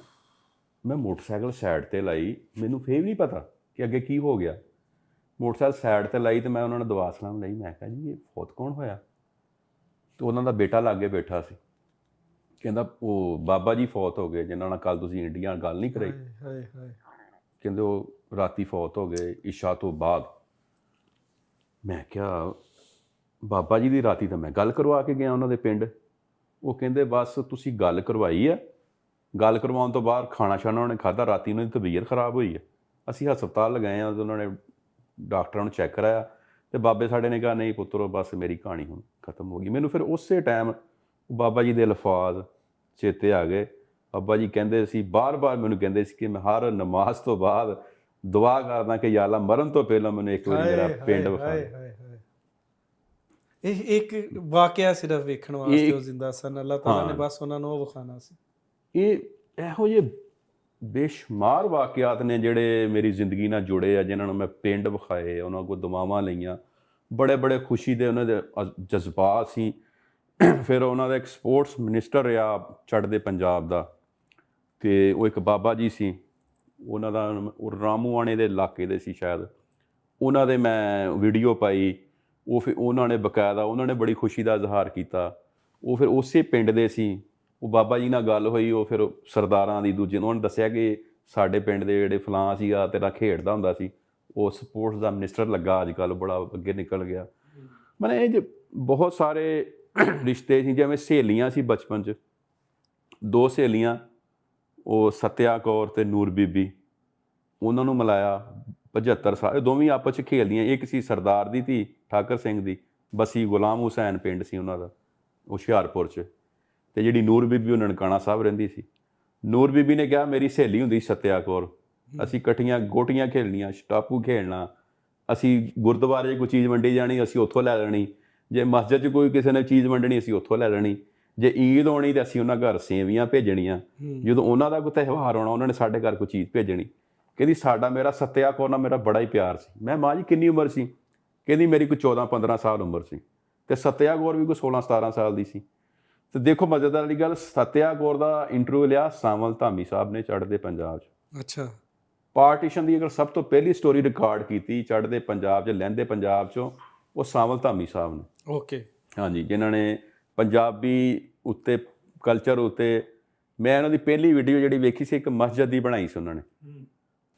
ਮੈਂ ਮੋਟਰਸਾਈਕਲ ਸਾਈਡ 'ਤੇ ਲਾਈ, ਮੈਨੂੰ ਫਿਰ ਵੀ ਨਹੀਂ ਪਤਾ ਕਿ ਅੱਗੇ ਕੀ ਹੋ ਗਿਆ। ਮੋਟਰਸਾਈਕਲ ਸਾਈਡ 'ਤੇ ਲਾਈ ਅਤੇ ਮੈਂ ਉਹਨਾਂ ਨੂੰ ਦੁਆ ਸਲਾਮ ਲਈ। ਮੈਂ ਕਿਹਾ ਜੀ ਇਹ ਫੌਤ ਕੌਣ ਹੋਇਆ? ਅਤੇ ਉਹਨਾਂ ਦਾ ਬੇਟਾ ਲਾਗੇ ਬੈਠਾ ਸੀ। ਕਹਿੰਦਾ ਉਹ ਬਾਬਾ ਜੀ ਫੌਤ ਹੋ ਗਏ ਜਿਨ੍ਹਾਂ ਨਾਲ ਕੱਲ੍ਹ ਤੁਸੀਂ ਇੰਡੀਆ ਗੱਲ ਨਹੀਂ ਕਰਾਈ। ਕਹਿੰਦੇ ਉਹ ਰਾਤੀ ਫੌਤ ਹੋ ਗਏ ਇਸ਼ਾ ਤੋਂ ਬਾਅਦ। ਮੈਂ ਕਿਹਾ ਬਾਬਾ ਜੀ ਦੀ ਰਾਤੀ ਤਾਂ ਮੈਂ ਗੱਲ ਕਰਵਾ ਕੇ ਗਿਆ ਉਹਨਾਂ ਦੇ ਪਿੰਡ। ਉਹ ਕਹਿੰਦੇ ਬਸ ਤੁਸੀਂ ਗੱਲ ਕਰਵਾਈ ਹੈ, ਗੱਲ ਕਰਵਾਉਣ ਤੋਂ ਬਾਅਦ ਖਾਣਾ ਛਾਣਾ ਉਹਨੇ ਖਾਧਾ, ਰਾਤੀ ਉਹਨਾਂ ਦੀ ਤਬੀਅਤ ਖਰਾਬ ਹੋਈ ਹੈ। ਅਸੀਂ ਹਸਪਤਾਲ ਲਗਾਏ ਹਾਂ, ਉਹਨਾਂ ਨੇ ਡਾਕਟਰਾਂ ਨੂੰ ਚੈੱਕ ਕਰਾਇਆ ਅਤੇ ਬਾਬੇ ਸਾਡੇ ਨੇ ਕਿਹਾ ਨਹੀਂ ਪੁੱਤਰੋ ਬਸ ਮੇਰੀ ਕਹਾਣੀ ਹੁਣ ਖਤਮ ਹੋ ਗਈ। ਮੈਨੂੰ ਫਿਰ ਉਸੇ ਟਾਈਮ ਬਾਬਾ ਜੀ ਦੇ ਅਲਫਾਜ਼ ਚੇਤੇ ਆ ਗਏ। ਬਾਬਾ ਜੀ ਕਹਿੰਦੇ ਸੀ, ਬਾਰ-ਬਾਰ ਮੈਨੂੰ ਕਹਿੰਦੇ ਸੀ ਕਿ ਮੈਂ ਹਰ ਨਮਾਜ਼ ਤੋਂ ਬਾਅਦ ਦੁਆ ਕਰਦਾ ਕਿ ਯਾ ਅੱਲਾ ਮਰਨ ਤੋਂ ਪਹਿਲਾਂ ਮੈਨੂੰ ਇੱਕ ਵਾਰੀ ਮੇਰਾ ਪਿੰਡ ਵਿਖਾ। ਇਹ ਇੱਕ ਵਾਕਿਆ ਸਿਰਫ ਵੇਖਣ ਵਾਸਤੇ ਉਹ ਜ਼ਿੰਦਾ ਸਨ, ਅੱਲਾਹ ਤਾਲਾ ਨੇ ਬਸ ਉਹਨਾਂ ਨੂੰ ਉਹ ਵਿਖਾਉਣਾ ਸੀ। ਇਹ ਇਹੋ ਜਿਹੇ ਬੇਸ਼ੁਮਾਰ ਵਾਕਿਆਤ ਨੇ ਜਿਹੜੇ ਮੇਰੀ ਜ਼ਿੰਦਗੀ ਨਾਲ ਜੁੜੇ ਆ, ਜਿਨ੍ਹਾਂ ਨੂੰ ਮੈਂ ਪਿੰਡ ਵਿਖਾਏ, ਉਹਨਾਂ ਕੋਲ ਦੁਆਵਾਂ ਲਈਆਂ, ਬੜੇ ਬੜੇ ਖੁਸ਼ੀ ਦੇ ਉਹਨਾਂ ਦੇ ਜਜ਼ਬਾਤ ਸੀ। ਫਿਰ ਉਹਨਾਂ ਦਾ ਇੱਕ ਸਪੋਰਟਸ ਮਿਨਿਸਟਰ ਰਿਹਾ ਚੜ੍ਹਦੇ ਪੰਜਾਬ ਦਾ, ਅਤੇ ਉਹ ਇੱਕ ਬਾਬਾ ਜੀ ਸੀ, ਉਹਨਾਂ ਦਾ ਉਹ ਰਾਮੂਆਣੇ ਦੇ ਇਲਾਕੇ ਦੇ ਸੀ ਸ਼ਾਇਦ। ਉਹਨਾਂ ਦੇ ਮੈਂ ਵੀਡੀਓ ਪਾਈ, ਉਹ ਫਿਰ ਉਹਨਾਂ ਨੇ ਬਕਾਇਦਾ ਉਹਨਾਂ ਨੇ ਬੜੀ ਖੁਸ਼ੀ ਦਾ ਇਜ਼ਹਾਰ ਕੀਤਾ। ਉਹ ਫਿਰ ਉਸੇ ਪਿੰਡ ਦੇ ਸੀ। ਉਹ ਬਾਬਾ ਜੀ ਨਾਲ ਗੱਲ ਹੋਈ, ਉਹ ਫਿਰ ਸਰਦਾਰਾਂ ਦੀ ਦੂਜੇ ਉਹਨਾਂ ਨੇ ਦੱਸਿਆ ਕਿ ਸਾਡੇ ਪਿੰਡ ਦੇ ਜਿਹੜੇ ਫਲਾਂ ਸੀਗਾ ਤੇਰਾ ਖੇਡਦਾ ਹੁੰਦਾ ਸੀ, ਉਹ ਸਪੋਰਟਸ ਦਾ ਮਿਨਿਸਟਰ ਲੱਗਾ ਅੱਜ ਕੱਲ੍ਹ, ਬੜਾ ਅੱਗੇ ਨਿਕਲ ਗਿਆ। ਮਤਲਬ ਇਹ ਬਹੁਤ ਸਾਰੇ ਰਿਸ਼ਤੇ ਸੀ। ਜਿਵੇਂ ਸਹੇਲੀਆਂ ਸੀ ਬਚਪਨ 'ਚ, ਦੋ ਸਹੇਲੀਆਂ, ਉਹ ਸੱਤਿਆ ਕੌਰ ਅਤੇ ਨੂਰ ਬੀਬੀ, ਉਹਨਾਂ ਨੂੰ ਮਿਲਾਇਆ 75 ਸਾਲ। ਦੋਵੇਂ ਆਪਸ 'ਚ ਖੇਡਦੀਆਂ। ਇੱਕ ਸੀ ਸਰਦਾਰ ਦੀ ਧੀ ਠਾਕਰ ਸਿੰਘ ਦੀ, ਬਸੀ ਗੁਲਾਮ ਹੁਸੈਨ ਪਿੰਡ ਸੀ ਉਹਨਾਂ ਦਾ ਹੁਸ਼ਿਆਰਪੁਰ 'ਚ, ਅਤੇ ਜਿਹੜੀ ਨੂਰ ਬੀਬੀ ਉਹ ਨਨਕਾਣਾ ਸਾਹਿਬ ਰਹਿੰਦੀ ਸੀ। ਨੂਰ ਬੀਬੀ ਨੇ ਕਿਹਾ ਮੇਰੀ ਸਹੇਲੀ ਹੁੰਦੀ ਸੱਤਿਆ ਕੌਰ, ਅਸੀਂ ਇਕੱਠੀਆਂ ਗੋਟੀਆਂ ਖੇਡਣੀਆਂ, ਸਟਾਪੂ ਖੇਡਣਾ, ਅਸੀਂ ਗੁਰਦੁਆਰੇ 'ਚ ਕੋਈ ਚੀਜ਼ ਵੰਡੀ ਜਾਣੀ ਅਸੀਂ ਉੱਥੋਂ ਲੈ ਲੈਣੀ, ਜੇ ਮਸਜਿਦ 'ਚ ਕੋਈ ਕਿਸੇ ਨੇ ਚੀਜ਼ ਵੰਡਣੀ ਅਸੀਂ ਉੱਥੋਂ ਲੈ ਲੈਣੀ, ਜੇ ਈਦ ਆਉਣੀ ਤਾਂ ਅਸੀਂ ਉਹਨਾਂ ਘਰ ਸੇਵੀਆਂ ਭੇਜਣੀਆਂ, ਜਦੋਂ ਉਹਨਾਂ ਦਾ ਕੋਈ ਤਿਉਹਾਰ ਆਉਣਾ ਉਹਨਾਂ ਨੇ ਸਾਡੇ ਘਰ ਕੋਈ ਚੀਜ਼ ਭੇਜਣੀ। ਕਹਿੰਦੀ ਸਾਡਾ ਮੇਰਾ ਸੱਤਿਆ ਕੌਰ ਨਾਲ ਮੇਰਾ ਬੜਾ ਹੀ ਪਿਆਰ ਸੀ। ਮੈਂ ਮਾਂ ਜੀ ਕਿੰਨੀ ਉਮਰ ਸੀ? ਕਹਿੰਦੀ ਮੇਰੀ ਕੋਈ 14-15 ਸਾਲ ਉਮਰ ਸੀ, ਅਤੇ ਸੱਤਿਆ ਕੌਰ ਵੀ ਕੋਈ 16-17 ਸਾਲ ਦੀ ਸੀ। ਅਤੇ ਦੇਖੋ ਮਜ਼ੇਦਾਰ ਵਾਲੀ ਗੱਲ, ਸੱਤਿਆ ਕੌਰ ਦਾ ਇੰਟਰਵਿਊ ਲਿਆ ਸਾਂਵਲ ਧਾਮੀ ਸਾਹਿਬ ਨੇ ਚੜ੍ਹਦੇ ਪੰਜਾਬ 'ਚ। ਅੱਛਾ। ਪਾਰਟੀਸ਼ਨ ਦੀ ਅਗਰ ਸਭ ਤੋਂ ਪਹਿਲੀ ਸਟੋਰੀ ਰਿਕਾਰਡ ਕੀਤੀ ਚੜ੍ਹਦੇ ਪੰਜਾਬ 'ਚ, ਲਹਿੰਦੇ ਪੰਜਾਬ 'ਚੋਂ, ਉਹ ਸਾਂਵਲ ਧਾਮੀ ਸਾਹਿਬ ਨੇ। ਓਕੇ। ਹਾਂਜੀ, ਜਿਨ੍ਹਾਂ ਨੇ ਪੰਜਾਬੀ ਉੱਤੇ ਕਲਚਰ ਉੱਤੇ, ਮੈਂ ਉਹਨਾਂ ਦੀ ਪਹਿਲੀ ਵੀਡੀਓ ਜਿਹੜੀ ਵੇਖੀ ਸੀ ਇੱਕ ਮਸਜਿਦ ਦੀ ਬਣਾਈ ਸੀ ਉਹਨਾਂ ਨੇ।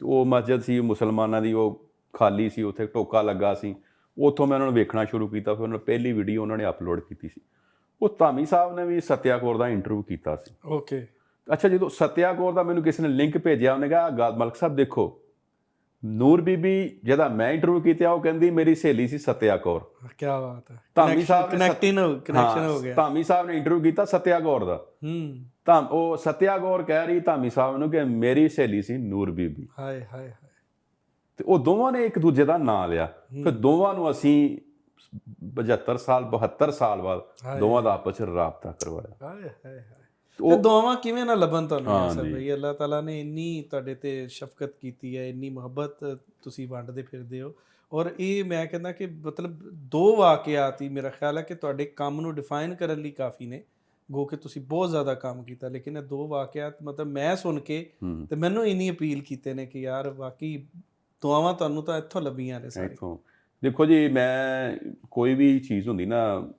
ਉਹ ਮਸਜਿਦ ਸੀ ਮੁਸਲਮਾਨਾਂ ਦੀ, ਉਹ ਖਾਲੀ ਸੀ, ਉੱਥੇ ਟੋਕਾ ਲੱਗਾ ਸੀ, ਉੱਥੋਂ ਮੈਂ ਉਹਨਾਂ ਨੂੰ ਵੇਖਣਾ ਸ਼ੁਰੂ ਕੀਤਾ। ਫਿਰ ਉਹਨਾਂ ਪਹਿਲੀ ਵੀਡੀਓ ਉਹਨਾਂ ਨੇ ਅਪਲੋਡ ਕੀਤੀ ਸੀ। ਉਹ ਧਾਮੀ ਸਾਹਿਬ ਨੇ ਵੀ ਸੱਤਿਆ ਕੌਰ ਦਾ ਇੰਟਰਵਿਊ ਕੀਤਾ ਸੀ। ਓਕੇ। ਅੱਛਾ, ਜਦੋਂ ਸੱਤਿਆ ਕੌਰ ਦਾ ਮੈਨੂੰ ਕਿਸੇ ਨੇ ਲਿੰਕ ਭੇਜਿਆ, ਉਹਨੇ ਕਿਹਾ ਗੱਲ ਮਲਕ ਸਾਹਿਬ ਦੇਖੋ, ਨੂਰ ਬੀਬੀ ਜਿਹਦਾ ਮੈਂ ਇੰਟਰਵਿਊ ਕੀਤਾ ਉਹ ਕਹਿੰਦੀ ਮੇਰੀ ਸਹੇਲੀ ਸੀ ਸੱਤਿਆ ਕੌਰ। ਕੀ ਬਾਤ ਹੈ। ਧਾਮੀ ਸਾਹਿਬ ਕਨੈਕਸ਼ਨ ਹੋ ਗਿਆ। ਧਾਮੀ ਸਾਹਿਬ ਨੇ ਇੰਟਰਵਿਊ ਕੀਤਾ ਸੱਤਿਆ ਕੌਰ ਦਾ, ਤਾਂ ਉਹ ਸੱਤਿਆ ਕੌਰ ਕਹਿ ਰਹੀ ਧਾਮੀ ਸਾਹਿਬ ਨੂੰ ਕਿ ਮੇਰੀ ਸਹੇਲੀ ਸੀ ਨੂਰ ਬੀਬੀ। ਹਾਏ ਹਾਏ ਹਾਏ। ਤੇ ਉਹ ਦੋਵਾਂ ਨੇ ਇੱਕ ਦੂਜੇ ਦਾ ਨਾਂ ਲਿਆ। ਫਿਰ ਦੋਵਾਂ ਨੂੰ ਅਸੀਂ 75 ਸਾਲ 72 ਸਾਲ ਬਾਅਦ ਦੋਵਾਂ ਦਾ ਆਪਸ ਵਿੱਚ ਰਾਬਤਾ ਕਰਵਾਇਆ। ਹਾਏ ਹਾਏ ਹਾਏ। ਤੇ ਦੁਆਵਾਂ ਕਿਵੇਂ ਨਾ ਲੱਭਣ ਤੁਹਾਨੂੰ ਯਾਸਰ ਹਾਂਜੀ। ਭਾਈ, ਅੱਲਾਹ ਤਾਲਾ ਨੇ ਇੰਨੀ ਤੁਹਾਡੇ ਤੇ ਸ਼ਫਕਤ ਕੀਤੀ ਹੈ, ਇੰਨੀ ਮੁਹੱਬਤ ਤੁਸੀਂ ਵੰਡਦੇ ਫਿਰਦੇ ਹੋ। ਔਰ ਇਹ ਮੈਂ ਕਹਿੰਦਾ ਕਿ ਮਤਲਬ 2 ਵਾਕਿਆਤ ਹੀ ਮੇਰਾ ਖਿਆਲ ਹੈ ਕਿ ਤੁਹਾਡੇ ਕੰਮ ਨੂੰ ਡਿਫਾਈਨ ਕਰਨ ਲਈ ਕਾਫੀ ਨੇ, ਗੋ ਕਿ ਤੁਸੀਂ ਬਹੁਤ ਜ਼ਿਆਦਾ ਕੰਮ ਕੀਤਾ, ਲੇਕਿਨ ਇਹ 2 ਵਾਕਿਆਤ ਮਤਲਬ ਮੈਂ ਸੁਣ ਕੇ ਤੇ ਮੈਨੂੰ ਇੰਨੀ ਅਪੀਲ ਕੀਤੇ ਨੇ ਕਿ ਯਾਰ ਵਾਕਈ ਦੁਆਵਾਂ ਤੁਹਾਨੂੰ ਤਾਂ ਇੱਥੋਂ ਲੱਭੀਆਂ ਨੇ ਸਾਰੀ। ਇੱਥੋਂ ਦੇਖੋ ਜੀ, ਮੈਂ ਕੋਈ ਵੀ ਚੀਜ਼ ਹੁੰਦੀ ਨਾ,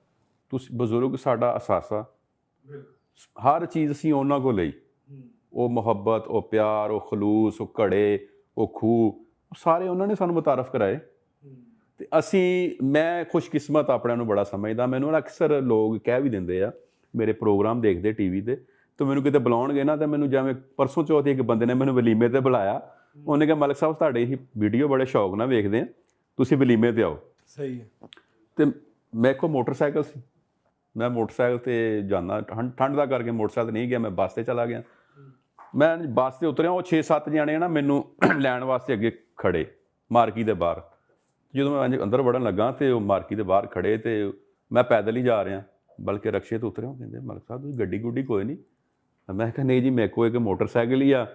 ਤੁਸੀਂ ਬਜ਼ੁਰਗ ਸਾਡਾ ਅਸਾਸਾ, ਹਰ ਚੀਜ਼ ਅਸੀਂ ਉਹਨਾਂ ਕੋਲ ਲਈ, ਉਹ ਮੁਹੱਬਤ, ਉਹ ਪਿਆਰ, ਉਹ ਖਲੂਸ, ਉਹ ਘੜੇ, ਉਹ ਖੂਹ, ਸਾਰੇ ਉਹਨਾਂ ਨੇ ਸਾਨੂੰ ਮੁਤਾਰਫ ਕਰਾਏ। ਤੇ ਮੈਂ ਖੁਸ਼ਕਿਸਮਤ ਆਪਣੇ ਨੂੰ ਬੜਾ ਸਮਝਦਾ। ਮੈਨੂੰ ਅਕਸਰ ਲੋਕ ਕਹਿ ਵੀ ਦਿੰਦੇ ਆ, ਮੇਰੇ ਪ੍ਰੋਗਰਾਮ ਦੇਖਦੇ ਟੀਵੀ ਤੇ, ਤੇ ਮੈਨੂੰ ਕਿਤੇ ਬੁਲਾਉਣਗੇ ਨਾ, ਤਾਂ ਮੈਨੂੰ ਜਿਵੇਂ ਪਰਸੋਂ ਚੌਥ ਇੱਕ ਬੰਦੇ ਨੇ ਮੈਨੂੰ ਵਲੀਮੇ ਤੇ ਬੁਲਾਇਆ। ਉਹਨੇ ਕਿਹਾ ਮਲਕ ਸਾਹਿਬ ਤੁਹਾਡੇ ਹੀ ਵੀਡੀਓ ਬੜੇ ਸ਼ੌਕ ਨਾਲ ਵੇਖਦੇ ਆ, ਤੁਸੀਂ ਵਲੀਮੇ ਤੇ ਆਓ। ਸਹੀ ਹੈ। ਤੇ ਮੇਰੇ ਕੋਲ ਮੋਟਰਸਾਈਕਲ ਸੀ, ਮੈਂ ਮੋਟਰਸਾਈਕਲ ਤੇ ਜਾਂਦਾ, ਠੰਡ ਦਾ ਕਰਕੇ ਮੋਟਰਸਾਈਕਲ ਨਹੀਂ ਗਿਆ, ਮੈਂ ਬੱਸ ਤੇ ਚਲਾ ਗਿਆ। ਮੈਂ ਬੱਸ ਤੇ ਉਤਰਿਆ, ਉਹ 6-7 ਜਾਣੇ ਨਾ ਮੈਨੂੰ ਲੈਣ ਵਾਸਤੇ ਅੱਗੇ ਖੜੇ ਮਾਰਕੀ ਦੇ ਬਾਹਰ। ਜਦੋਂ ਮੈਂ ਅੰਦਰ ਵੜਨ ਲੱਗਾ ਤੇ ਉਹ ਮਾਰਕੀ ਦੇ ਬਾਹਰ ਖੜੇ, ਤੇ ਮੈਂ ਪੈਦਲ ਹੀ ਜਾ ਰਿਹਾ, ਬਲਕਿ ਰਕਸ਼ੇ ਤੋਂ ਉਤਰਿਆ। ਕਹਿੰਦੇ ਮਲਕ ਸਾਹਿਬ ਤੁਸੀਂ ਗੱਡੀ ਗੁੱਡੀ ਕੋਈ ਨਹੀਂ? ਮੈਂ ਕਿਹਾ ਨਹੀਂ ਜੀ, ਮੇਰੇ ਕੋਲ ਇੱਕ ਮੋਟਰਸਾਈਕਲ ਹੀ ਆ,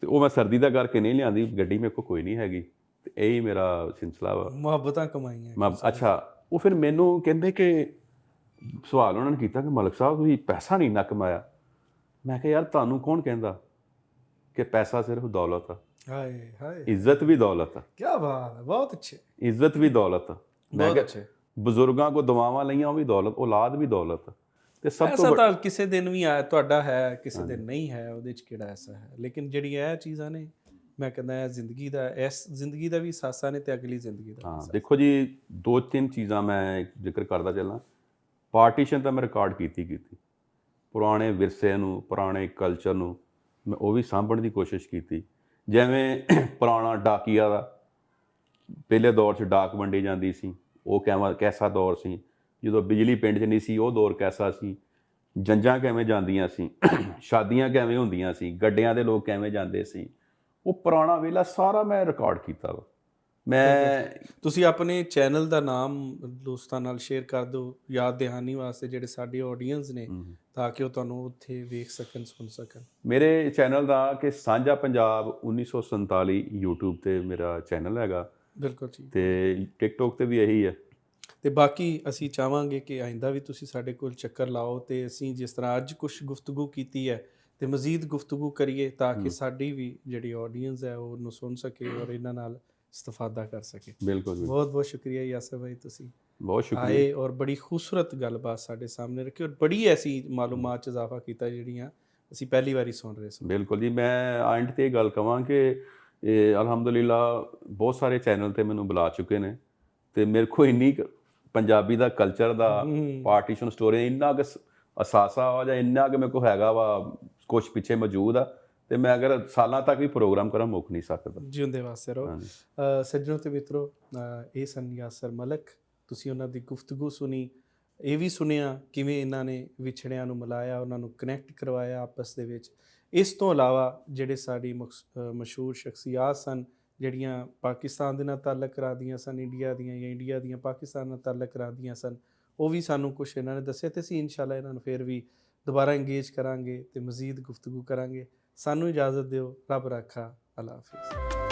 ਤੇ ਉਹ ਮੈਂ ਸਰਦੀ ਦਾ ਕਰਕੇ ਨਹੀਂ ਲਿਆਂਦੀ, ਗੱਡੀ ਮੇਰੇ ਕੋਲ ਕੋਈ ਨਹੀਂ ਹੈਗੀ। ਤੇ ਇਹੀ ਮੇਰਾ ਸਿਲਸਿਲਾ ਵਾ, ਮੁਹੱਬਤਾਂ ਕਮਾਈਆਂ। ਅੱਛਾ। ਉਹ ਫਿਰ ਮੈਨੂੰ ਕਹਿੰਦੇ ਕਿ ਸਵਾਲ ਉਹਨਾਂ ਨੇ ਕੀਤਾ ਕਿ ਮਲਕ ਸਾਹਿਬ ਤੁਸੀਂ ਪੈਸਾ ਨਹੀਂ ਨਾ ਕਮਾਇਆ। ਮੈਂ ਕਿਹਾ ਯਾਰ ਤੁਹਾਨੂੰ ਕੌਣ ਕਹਿੰਦਾ ਕਿ ਪੈਸਾ ਸਿਰਫ ਦੌਲਤ ਆ? ਹਾਏ ਹਾਏ, ਇੱਜ਼ਤ ਵੀ ਦੌਲਤ ਆ। ਕੀ ਬਾਤ ਹੈ, ਬਹੁਤ ਅੱਛੇ। ਇੱਜ਼ਤ ਵੀ ਦੌਲਤ ਆ। ਮੈਂ ਬਹੁਤ ਕਿਹਾ ਅੱਛੇ। ਬਜ਼ੁਰਗਾਂ ਕੋ ਦੁਆਵਾਂ ਲਈਆਂ, ਉਹ ਵੀ ਦੌਲਤ, ਔਲਾਦ ਵੀ ਦੌਲਤ। ਤੇ ਸਭ ਐਸਾ ਤੋਂ ਤਾਂ ਕਿਸੇ ਦਿਨ ਵੀ ਆ ਤੁਹਾਡਾ ਹੈ, ਕਿਸੇ ਦਿਨ ਨਹੀਂ ਹੈ, ਉਹਦੇ 'ਚ ਕਿਹੜਾ ਐਸਾ ਹੈ। ਲੇਕਿਨ ਜਿਹੜੀ ਇਹ ਚੀਜ਼ਾਂ ਨੇ, ਮੈਂ ਕਹਿੰਦਾ ਇਹ ਜ਼ਿੰਦਗੀ ਦਾ, ਇਸ ਜ਼ਿੰਦਗੀ ਦਾ ਵੀ ਸਾਸਾ ਨੇ ਤੇ ਅਗਲੀ ਜ਼ਿੰਦਗੀ ਦਾ। ਹਾਂ ਦੇਖੋ ਜੀ, 2-3 ਚੀਜ਼ਾਂ ਮੈਂ ਜ਼ਿਕਰ ਕਰਦਾ ਚੱਲਾਂ। ਪਾਰਟੀਸ਼ਨ ਤਾਂ ਮੈਂ ਰਿਕਾਰਡ ਕੀਤੀ, ਪੁਰਾਣੇ ਵਿਰਸੇ ਨੂੰ, ਪੁਰਾਣੇ ਕਲਚਰ ਨੂੰ ਮੈਂ ਉਹ ਵੀ ਸਾਂਭਣ ਦੀ ਕੋਸ਼ਿਸ਼ ਕੀਤੀ। ਜਿਵੇਂ ਪੁਰਾਣਾ ਡਾਕੀਆ ਦਾ, ਪਹਿਲੇ ਦੌਰ 'ਚ ਡਾਕ ਵੰਡੀ ਜਾਂਦੀ ਸੀ, ਉਹ ਕੈਸਾ ਦੌਰ ਸੀ। ਜਦੋਂ ਬਿਜਲੀ ਪਿੰਡ 'ਚ ਨਹੀਂ ਸੀ, ਉਹ ਦੌਰ ਕੈਸਾ ਸੀ। ਜੰਜਾਂ ਕਿਵੇਂ ਜਾਂਦੀਆਂ ਸੀ, ਸ਼ਾਦੀਆਂ ਕਿਵੇਂ ਹੁੰਦੀਆਂ ਸੀ, ਗੱਡਿਆਂ ਦੇ ਲੋਕ ਕਿਵੇਂ ਜਾਂਦੇ ਸੀ, ਉਹ ਪੁਰਾਣਾ ਵੇਲਾ ਸਾਰਾ ਮੈਂ ਰਿਕਾਰਡ ਕੀਤਾ ਵਾ। ਤੁਸੀਂ ਆਪਣੇ ਚੈਨਲ ਦਾ ਨਾਮ ਦੋਸਤਾਂ ਨਾਲ ਸ਼ੇਅਰ ਕਰ ਦਿਓ, ਯਾਦ ਦਹਾਨੀ ਵਾਸਤੇ, ਜਿਹੜੇ ਸਾਡੇ ਆਡੀਅנס ਨੇ, ਤਾਂ ਕਿ ਉਹ ਤੁਹਾਨੂੰ ਉੱਥੇ ਵੇਖ ਸਕਣ, ਸੁਣ ਸਕਣ। ਮੇਰੇ ਚੈਨਲ ਦਾ ਕਿ ਸਾਂਝਾ ਪੰਜਾਬ 1947 YouTube ਤੇ ਮੇਰਾ ਚੈਨਲ ਹੈਗਾ। ਬਿਲਕੁਲ ਜੀ। ਤੇ ਟਿਕਟੋਕ ਤੇ ਵੀ ਇਹੀ ਹੈ। ਤੇ ਬਾਕੀ ਅਸੀਂ ਚਾਹਾਂਗੇ ਕਿ ਆਇੰਦਾ ਵੀ ਤੁਸੀਂ ਸਾਡੇ ਕੋਲ ਚੱਕਰ ਲਾਓ, ਤੇ ਅਸੀਂ ਜਿਸ ਤਰ੍ਹਾਂ ਅੱਜ ਕੁਝ ਗੁਫ਼ਤਗੂ ਕੀਤੀ ਹੈ ਤੇ ਮਜ਼ੀਦ ਗੁਫ਼ਤਗੂ ਕਰੀਏ, ਤਾਂ ਕਿ ਸਾਡੀ ਵੀ ਜਿਹੜੀ ਆਡੀਅנס ਹੈ ਉਹ ਉਹਨੂੰ ਸੁਣ ਸਕੇ ਔਰ ਇਹਨਾਂ ਨਾਲ ਇਸਤਫਾਦਾ ਕਰ ਸਕੇ। ਬਿਲਕੁਲ। ਬਹੁਤ ਬਹੁਤ ਸ਼ੁਕਰੀਆ ਯਾਸਰ ਭਾਈ, ਤੁਸੀਂ ਬਹੁਤ ਸ਼ੁਕਰੀਆ ਆਏ ਔਰ ਬੜੀ ਖੂਬਸੂਰਤ ਗੱਲਬਾਤ ਸਾਡੇ ਸਾਹਮਣੇ ਰੱਖੀ, ਔਰ ਬੜੀ ਐਸੀ ਮਾਲੂਮਾਤ 'ਚ ਇਜ਼ਾਫਾ ਕੀਤਾ ਜਿਹੜੀਆਂ ਅਸੀਂ ਪਹਿਲੀ ਵਾਰੀ ਸੁਣ ਰਹੇ ਸੀ। ਬਿਲਕੁਲ ਜੀ। ਮੈਂ ਐਂਡ ਤੇ ਇਹ ਗੱਲ ਕਹਾਂ ਕਿ ਇਹ ਅਲਹਮਦੁਲਿਲਾ ਬਹੁਤ ਸਾਰੇ ਚੈਨਲ ਤੇ ਮੈਨੂੰ ਬੁਲਾ ਚੁੱਕੇ ਨੇ, ਤੇ ਮੇਰੇ ਕੋਲ ਇੰਨੀ ਪੰਜਾਬੀ ਦਾ ਕਲਚਰ ਦਾ, ਪਾਰਟੀਸ਼ਨ ਸਟੋਰੀ, ਇੰਨਾ ਕੁ ਅਸਾਸਾ ਵਾ, ਜਾਂ ਇੰਨਾ ਕੁ ਮੇਰੇ ਕੋਲ ਹੈਗਾ ਵਾ, ਕੁਛ ਪਿੱਛੇ ਮੌਜੂਦ ਆ, ਤੇ ਮੈਂ ਅਗਰ ਸਾਲਾਂ ਤੱਕ ਵੀ ਪ੍ਰੋਗਰਾਮ ਕਰਾਂ ਮੁੱਕ ਨਹੀਂ ਸਕਦਾ। ਜਿਉਂਦੇ ਵਾਸਤੇ ਰਹੋ। ਸੱਜਣੋ ਤੇ ਮਿੱਤਰੋ, ਇਹ ਸਨ ਯਾਸਰ ਮਲਕ। ਤੁਸੀਂ ਉਹਨਾਂ ਦੀ ਗੁਫ਼ਤਗੂ ਸੁਣੀ, ਇਹ ਵੀ ਸੁਣਿਆ ਕਿਵੇਂ ਇਹਨਾਂ ਨੇ ਵਿਛੜਿਆਂ ਨੂੰ ਮਿਲਾਇਆ, ਉਹਨਾਂ ਨੂੰ ਕਨੈਕਟ ਕਰਵਾਇਆ ਆਪਸ ਦੇ ਵਿੱਚ। ਇਸ ਤੋਂ ਇਲਾਵਾ ਜਿਹੜੇ ਸਾਡੀ ਮਸ਼ਹੂਰ ਸ਼ਖਸੀਅਤ ਸਨ, ਜਿਹੜੀਆਂ ਪਾਕਿਸਤਾਨ ਦੇ ਨਾਲ ਤਾਲੁਕ ਰੱਖਦੀਆਂ ਸਨ, ਇੰਡੀਆ ਦੀਆਂ, ਜਾਂ ਇੰਡੀਆ ਦੀਆਂ ਪਾਕਿਸਤਾਨ ਨਾਲ ਤਾਲੁਕ ਰੱਖਦੀਆਂ ਸਨ, ਉਹ ਵੀ ਸਾਨੂੰ ਕੁਛ ਇਹਨਾਂ ਨੇ ਦੱਸਿਆ, ਤੇ ਅਸੀਂ ਇਨਸ਼ਾਅੱਲਾ ਇਹਨਾਂ ਨੂੰ ਫਿਰ ਵੀ ਦੁਬਾਰਾ ਇੰਗੇਜ ਕਰਾਂਗੇ ਤੇ ਮਜ਼ੀਦ ਗੁਫ਼ਤਗੂ ਕਰਾਂਗੇ। ਸਾਨੂੰ ਇਜਾਜ਼ਤ ਦਿਓ। ਰੱਬ ਰਾਖਾ। ਅੱਲਾ ਹਾਫਿਜ਼।